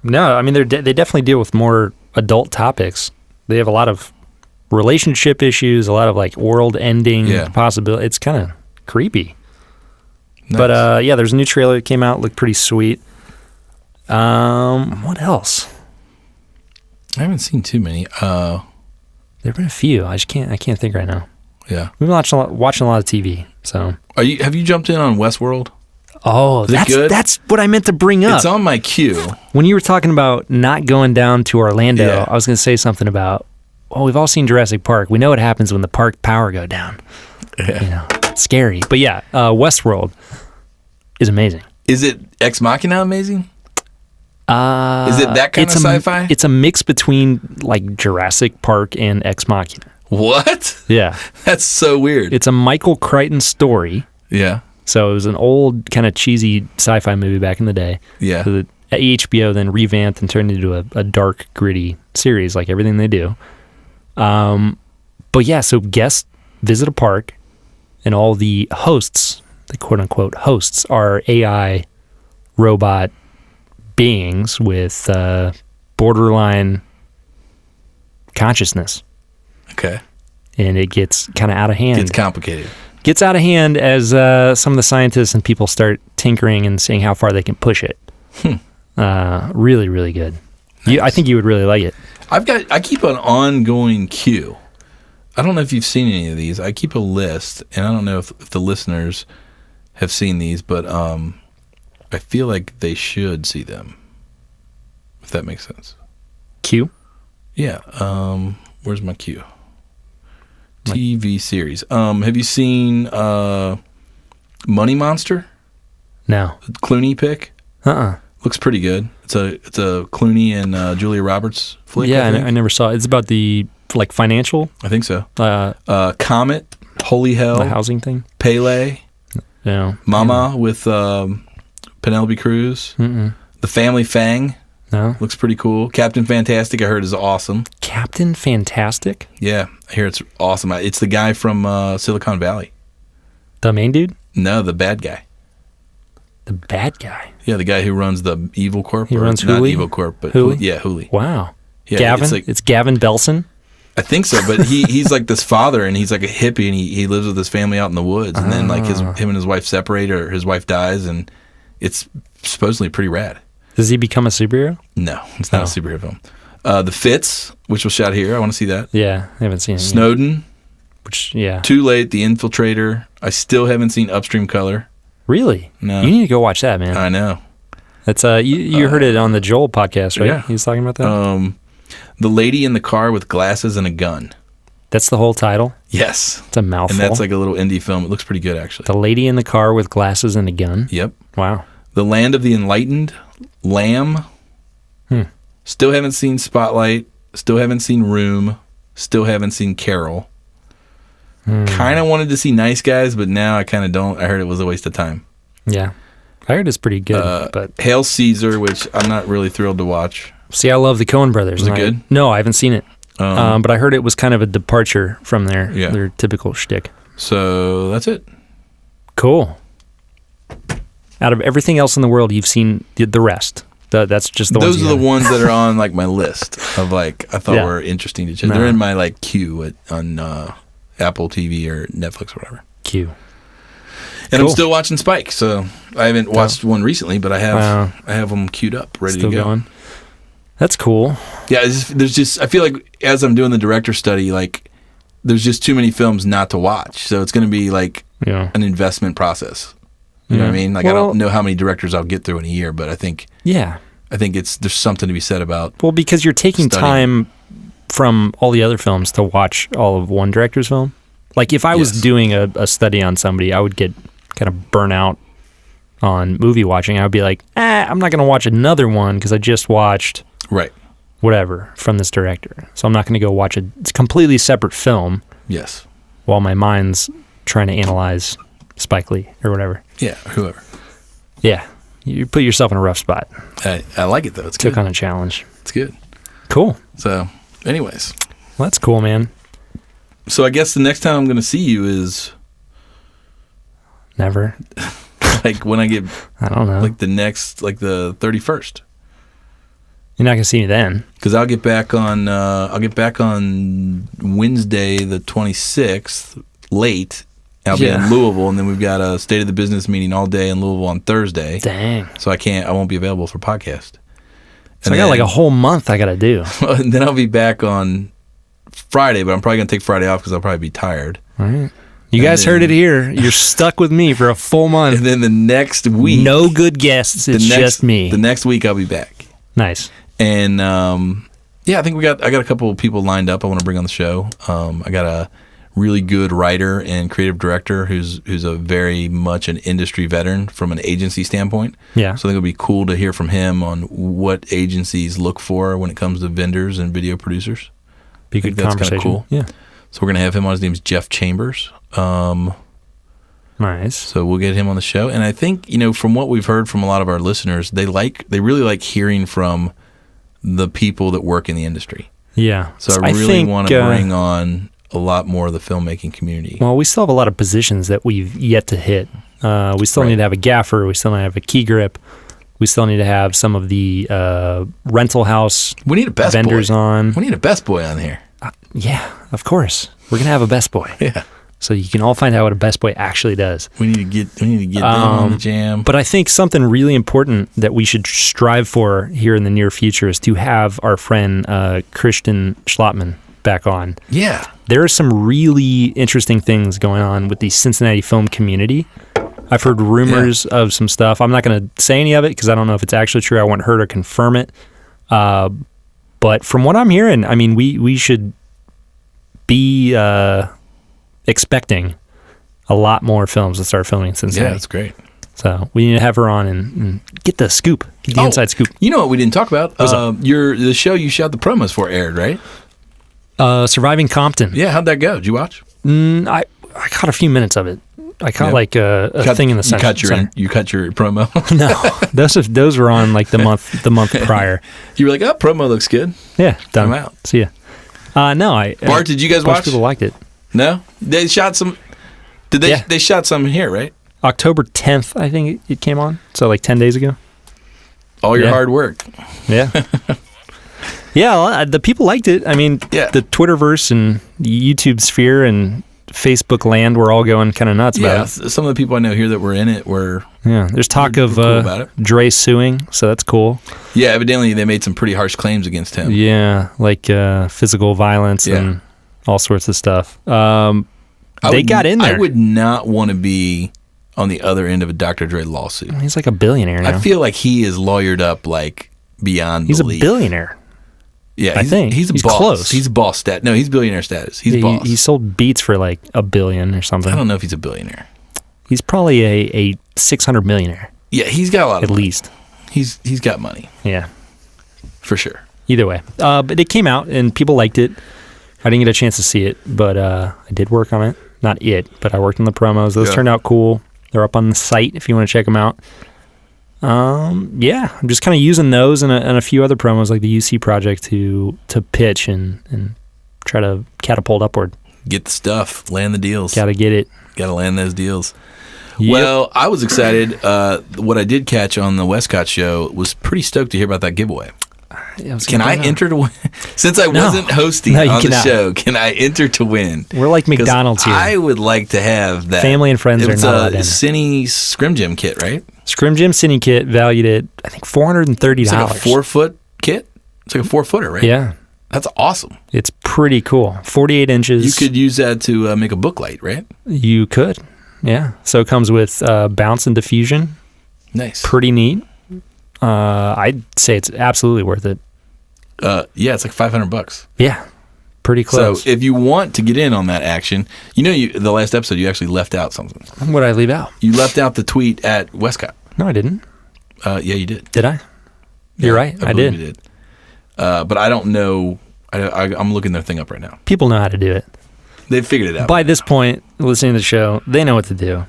No, I mean they definitely deal with more adult topics. They have a lot of relationship issues, a lot of like world-ending Yeah. possibility. It's kind of creepy. nice. But yeah, there's a new trailer that came out, looked pretty sweet. What else? I haven't seen too many. There've been a few. I can't think right now. Yeah. We've been watching a lot of TV. So Have you jumped in on Westworld? oh, it that's good? that's what I meant to bring up. It's on my queue. When you were talking about not going down to Orlando, Yeah. I was going to say something about, we've all seen Jurassic Park. We know what happens when the park power go down. Yeah. It's scary. But yeah, Westworld is amazing. Is it Ex Machina amazing? Is it that kind of sci-fi? It's a mix between like Jurassic Park and Ex Machina. What? Yeah. That's so weird. It's a Michael Crichton story. Yeah. So it was an old kind of cheesy sci-fi movie back in the day. Yeah. So the HBO then revamped and turned into a dark, gritty series like everything they do. But yeah, so guests visit a park and all the hosts, the quote-unquote hosts, are AI robot beings with borderline consciousness. Okay. And it gets kind of out of hand. It's complicated. Gets out of hand as some of the scientists and people start tinkering and seeing how far they can push it. Really, really good. Nice. I think you would really like it. I keep an ongoing queue. I don't know if you've seen any of these. I keep a list, and I don't know if the listeners have seen these, but I feel like they should see them. If that makes sense. Q? Yeah. Where's my queue? TV series. Have you seen Money Monster? No. Clooney pick? Uh-uh. Looks pretty good. It's a Clooney and Julia Roberts flick. Yeah, I think. I never saw it. It's about the like financial, I think so. the Comet, Holy Hell, housing thing. Pele, No. Mama with Penelope Cruz. Mm-mm. The Family Fang No. looks pretty cool. Captain Fantastic, I heard, is awesome. Captain Fantastic? Yeah, I hear it's awesome. It's the guy from Silicon Valley. The main dude? No, the bad guy. The bad guy. Yeah, the guy who runs the Evil Corp. He or runs not Hooli? Evil Corp, but Hooli? Yeah, Hooli. Wow. Yeah, Gavin? It's Gavin Belson? I think so, but he's like this father, and he's like a hippie, and he lives with his family out in the woods, and then like him and his wife separate, or his wife dies, and it's supposedly pretty rad. Does he become a superhero? No, it's not a superhero film. The Fits, which was shot here, I want to see that. Yeah, I haven't seen it. Snowden, Which, yeah. Too Late, The Infiltrator. I still haven't seen Upstream Color. Really? No. You need to go watch that, man. I know. That's you heard it on the Joel podcast, right? Yeah. He was talking about that? The Lady in the Car with Glasses and a Gun. That's the whole title? Yes. It's a mouthful. And that's like a little indie film. It looks pretty good, actually. The Lady in the Car with Glasses and a Gun? Yep. Wow. The Land of the Enlightened, Lamb. Still haven't seen Spotlight. Still haven't seen Room. Still haven't seen Carol. Kind of wanted to see Nice Guys, but now I kind of don't. I heard it was a waste of time. Yeah. I heard it's pretty good. But Hail Caesar, which I'm not really thrilled to watch. see, I love the Coen brothers. Was it good? No, I haven't seen it. But I heard it was kind of a departure from their typical shtick. So that's it. Cool. Out of everything else in the world, you've seen the rest. That's just the ones. Those are the ones that are on like my list of like I thought were interesting to check. No. They're in my like queue on Apple TV or Netflix or whatever. Queue. And I'm still watching Spike, so I haven't watched one recently, but I have them queued up, ready Still to go. Going. That's cool. Yeah, there's just I feel like as I'm doing the director study, like there's just too many films not to watch, so it's going to be like an investment process. You know what I mean? Like I don't know how many directors I'll get through in a year, but I think there's something to be said about. Well, because you're taking studying. time from all the other films to watch all of one director's film. Like if I was doing a study on somebody, I would get kind of burnt out on movie watching. I would be like, I'm not going to watch another one because I just watched whatever from this director. So I'm not going to go watch a completely separate film. Yes. While my mind's trying to analyze Spike Lee or whatever. Yeah, whoever. Yeah. You put yourself in a rough spot. I like it though. It's good. Took on a challenge. It's good. Cool. So, anyways. Well, that's cool, man. So I guess the next time I'm going to see you is never. Like when I don't know. Like the 31st. You're not going to see me then. Because I'll get back on Wednesday the 26th late. I'll be in Louisville, and then we've got a State of the Business meeting all day in Louisville on Thursday. Dang. So I won't be available for podcast. So I got like a whole month I got to do. And then I'll be back on Friday, but I'm probably going to take Friday off because I'll probably be tired. All right. You guys heard it here. You're stuck with me for a full month. And then the next week. No good guests. It's just me. The next week I'll be back. Nice. And I think I got a couple of people lined up I want to bring on the show. I got a really good writer and creative director who's a very much an industry veteran from an agency standpoint. Yeah. So I think it'll be cool to hear from him on what agencies look for when it comes to vendors and video producers. Be a good conversation. That's kind of cool. Yeah. So we're going to have him on. His name's Jeff Chambers. Nice. So we'll get him on the show. And I think, from what we've heard from a lot of our listeners, they really like hearing from the people that work in the industry. Yeah. So I really want to bring on a lot more of the filmmaking community. Well, we still have a lot of positions that we've yet to hit. We still need to have a gaffer. We still need to have a key grip. We still need to have some of the rental house we need a best vendors boy. on. We need a best boy on here. Yeah, of course. We're going to have a best boy. Yeah. So you can all find out what a best boy actually does. We need to get them on the jam. But I think something really important that we should strive for here in the near future is to have our friend Christian Schlottman back on. Yeah. There are some really interesting things going on with the Cincinnati film community. I've heard rumors of some stuff. I'm not going to say any of it because I don't know if it's actually true. I want her to confirm it. But from what I'm hearing, I mean, we should be expecting a lot more films to start filming in Cincinnati. Yeah, that's great. So we need to have her on and get the scoop, get the inside scoop. You know what we didn't talk about? The show you shot the promos for aired, right? Surviving Compton. Yeah, how'd that go? Did you watch? I caught a few minutes of it. I caught like a thing in the center. You cut your promo? No, those were on like the month prior. You were like, oh, promo looks good. Yeah, done. I'm out. See ya. No, Bart, did you guys watch? Most people liked it. No, they shot some. Did they? Yeah. They shot some here, right? October 10th, I think it came on. So like 10 days ago. All your hard work. Yeah. Yeah, the people liked it. I mean, the Twitterverse and the YouTube sphere and Facebook land were all going kind of nuts about it. Some of the people I know here that were in it were... Yeah, there's talk of cool Dre suing, so that's cool. Yeah, evidently they made some pretty harsh claims against him. Yeah, like physical violence and all sorts of stuff. They got in there. I would not want to be on the other end of a Dr. Dre lawsuit. He's like a billionaire now. I feel like he is lawyered up like beyond He's belief. a billionaire. Yeah, I think. he's a He's boss. close. He's boss stat. No, he's billionaire status. He's boss. He sold Beats for like $1 billion or something. I don't know if he's a billionaire. He's probably a 600 millionaire. Yeah, he's got a lot at of money. least. He's got money. Yeah. For sure. Either way. But it came out and people liked it. I didn't get a chance to see it, but I did work on it. Not it, but I worked on the promos. Those turned out cool. They're up on the site if you want to check them out. Yeah, I'm just kind of using those and a few other promos like the UC project to pitch and try to catapult upward. Get the stuff. Land the deals. Got to get it. Got to land those deals. Yep. Well, I was excited. What I did catch on the Westcott show was pretty stoked to hear about that giveaway. Can I enter to win? Since I wasn't hosting on the show, can I enter to win? We're like McDonald's here. I would like to have that. Family and friends are not allowed in. It's a Cine Scrim Gym kit, right? Scrim Gym Cine kit valued at, I think, $430. It's like a 4-foot kit? It's like a 4-footer, right? Yeah. That's awesome. It's pretty cool. 48 inches. You could use that to make a book light, right? You could. Yeah. So it comes with bounce and diffusion. Nice. Pretty neat. I'd say it's absolutely worth it. Yeah, it's like $500. Yeah. Pretty close. So if you want to get in on that action, the last episode, you actually left out something. What did I leave out? You left out the tweet at Westcott. No, I didn't. Yeah, you did. Did I? You're right. I did. You did. But I don't know. I'm looking their thing up right now. People know how to do it. They've figured it out. By this point, listening to the show, they know what to do.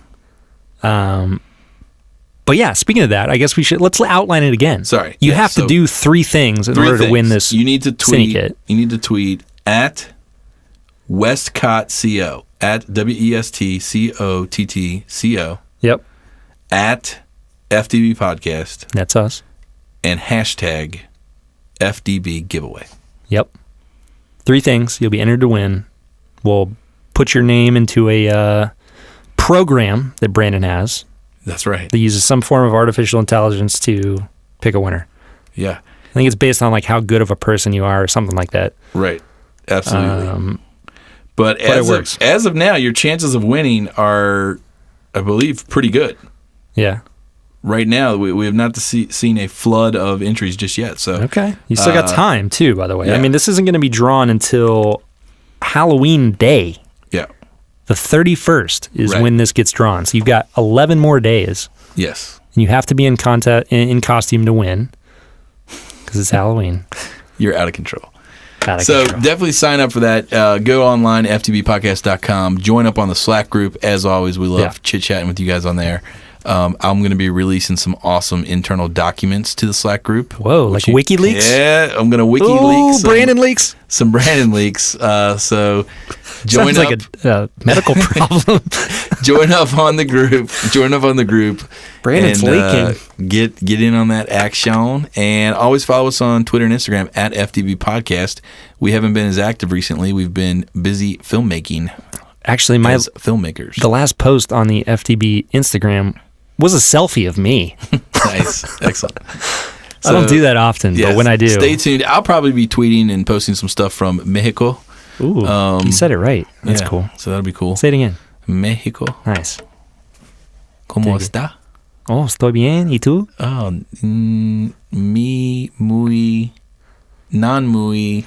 But yeah, speaking of that, I guess let's outline it again. Sorry. You have to do 3 things in order to win this. You need to tweet. Kit. You need to tweet at WestcottCO at WestCottCO. Yep. At FDB Podcast. That's us. And hashtag FDB giveaway. Yep. 3 things. You'll be entered to win. We'll put your name into a program that Brandon has. That's right. That uses some form of artificial intelligence to pick a winner. Yeah. I think it's based on like how good of a person you are or something like that. Right. Absolutely. But as of now, your chances of winning are, I believe, pretty good. Yeah. Right now, we have not seen a flood of entries just yet. So okay. You still got time, too, by the way. Yeah. I mean, this isn't going to be drawn until Halloween Day. Yeah. The 31st is when this gets drawn. So you've got 11 more days. Yes. And you have to be in costume to win because it's Halloween. You're out of control. Definitely sign up for that. Go online, ftbpodcast.com. Join up on the Slack group. As always, we love chit-chatting with you guys on there. I'm going to be releasing some awesome internal documents to the Slack group. Whoa, like WikiLeaks? Yeah, I'm going to WikiLeaks. Brandon leaks? Some Brandon leaks. So join up. Sounds like a medical problem. Join up on the group. Brandon's leaking. Get in on that action. And always follow us on Twitter and Instagram at FDB Podcast. We haven't been as active recently. We've been busy filmmaking. Actually, as filmmakers. The last post on the FDB Instagram was a selfie of me. Nice. Excellent. So, I don't do that often, but when I do. Stay tuned. I'll probably be tweeting and posting some stuff from Mexico. Ooh, you said it right. That's cool. So that'll be cool. Say it again. Mexico. Nice. ¿Cómo está? Oh, estoy bien. ¿Y tú? Oh, non muy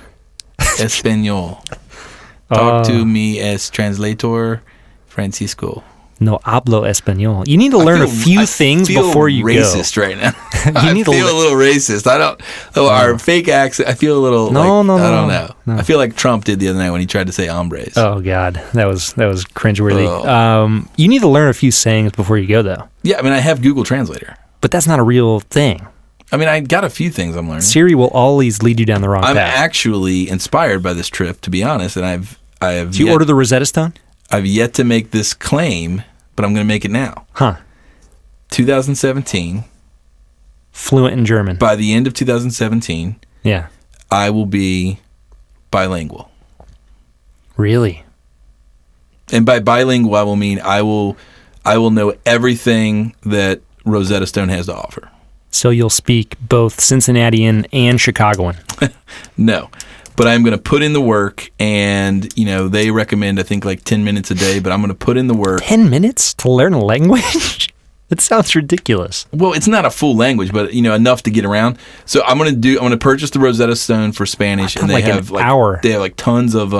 español. Talk to me as translator, Francisco. No hablo español. You need to learn a few things before you racist go. Right now. I feel a little racist. I don't. Our fake accent. I feel a little. I don't know. No. I feel like Trump did the other night when he tried to say hombres. Oh God, that was cringeworthy. You need to learn a few sayings before you go, though. Yeah, I mean, I have Google Translator, but that's not a real thing. I mean, I got a few things I'm learning. Siri will always lead you down the wrong path. I'm actually inspired by this trip, to be honest, and I have. Did you order the Rosetta Stone? I've yet to make this claim, but I'm going to make it now. 2017. Fluent in German. By the end of 2017, yeah, I will be bilingual. Really? And by bilingual, I will mean I will know everything that Rosetta Stone has to offer. So you'll speak both Cincinnatian and Chicagoan? No. but I'm going to put in the work. And, they recommend, I think, like 10 minutes a day, but I'm going to put in the work. 10 minutes to learn a language? That sounds ridiculous. Well, it's not a full language, but, enough to get around. So I'm going to purchase the Rosetta Stone for Spanish. And they have an hour. They have like tons of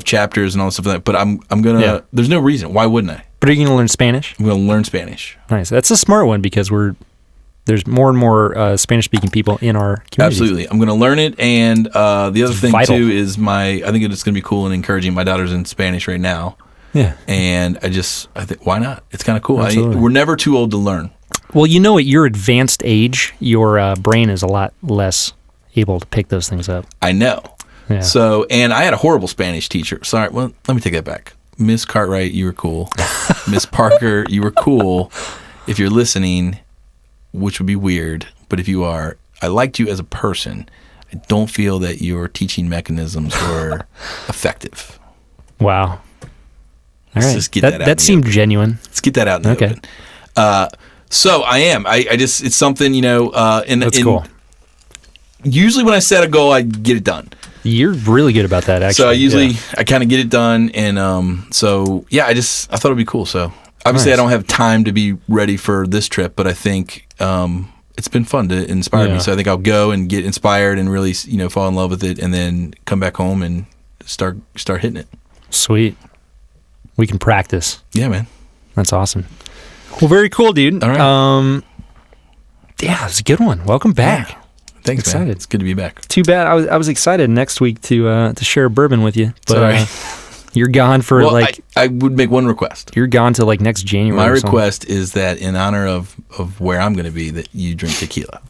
chapters and all stuff like that. But I'm going to, there's no reason. Why wouldn't I? But are you going to learn Spanish? I'm going to learn Spanish. Nice. That's a smart one because there's more and more Spanish-speaking people in our community. Absolutely. I'm going to learn it. And the other thing, vital. too, is I think it's going to be cool and encouraging. My daughter's in Spanish right now. Yeah. And I think, why not? It's kind of cool. Absolutely. We're never too old to learn. Well, at your advanced age, your brain is a lot less able to pick those things up. I know. Yeah. So, and I had a horrible Spanish teacher. Sorry. Well, let me take that back. Miss Cartwright, you were cool. Miss Parker, you were cool. If you're listening, which would be weird, but if you are, I liked you as a person. I don't feel that your teaching mechanisms were effective. Wow. All Let's right. just get that out. That seemed genuine. Let's get that out in the open. So I am. It's something, That's cool. Usually when I set a goal, I get it done. You're really good about that, actually. So I kind of get it done, and I thought it'd be cool. So obviously, Nice. I don't have time to be ready for this trip, but I think it's been fun to inspire me. So I think I'll go and get inspired and really, fall in love with it, and then come back home and start hitting it. Sweet. We can practice. Yeah, man. That's awesome. Well, very cool, dude. All right. Yeah, it's a good one. Welcome back. Yeah. Thanks, Excited. man. It's good to be back. Too bad I was excited next week to share a bourbon with you, but Sorry. you're gone for I would make one request. you're gone to next January. My or something. request is that in honor of where I'm going to be, that you drink tequila.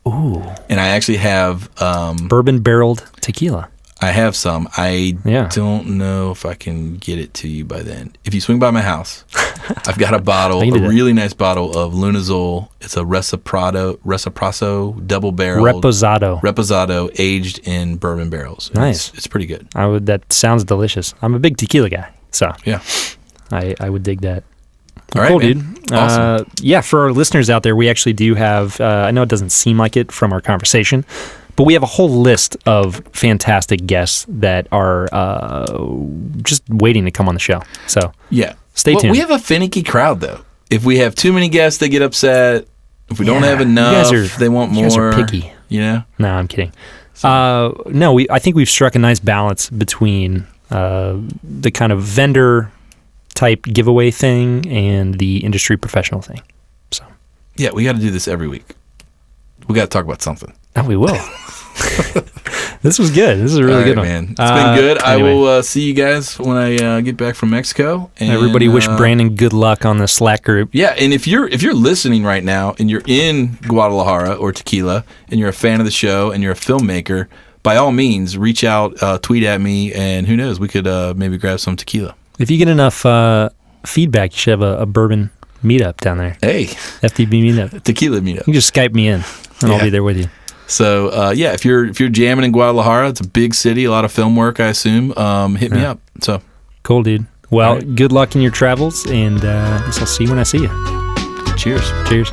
Ooh, And I actually have bourbon barreled tequila. I have some. I Yeah. don't know if I can get it to you by then. If you swing by my house, I've got a bottle, I need a it. really nice bottle of Lunazol. It's a Reciproso double barrel Reposado. aged in bourbon barrels. And Nice. It's pretty good. That sounds delicious. I'm a big tequila guy, so Yeah. I would dig that. All right, Cool, man. dude. Awesome. Yeah, for our listeners out there, we actually do have, I know it doesn't seem like it from our conversation, but we have a whole list of fantastic guests that are just waiting to come on the show. So Yeah. Stay tuned. We have a finicky crowd, though. If we have too many guests, they get upset. If we don't have you enough, guys they want more. You guys are picky. No, I'm kidding. No, I think we've struck a nice balance between the kind of vendor type giveaway thing and the industry professional thing. So Yeah, we got to do this every week. We got to talk about something. Oh, we will. This was good. This is a really good one. Man. It's been good. Anyway. I will see you guys when I get back from Mexico. And, Everybody wish Brandon good luck on the Slack group. Yeah, and if you're listening right now and you're in Guadalajara or Tequila and you're a fan of the show and you're a filmmaker, by all means, reach out, tweet at me, and who knows, we could maybe grab some tequila. If you get enough feedback, you should have a bourbon meetup down there. Hey, FTB meetup. tequila meetup. You can just Skype me in, and I'll be there with you. So if you're jamming in Guadalajara, it's a big city, a lot of film work, I assume. Hit me up. So cool, dude. Well, right. Good luck in your travels, and I guess I'll see you when I see you. Cheers. Cheers.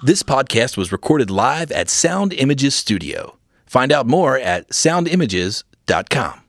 This podcast was recorded live at Sound Images Studio. Find out more at soundimages.com.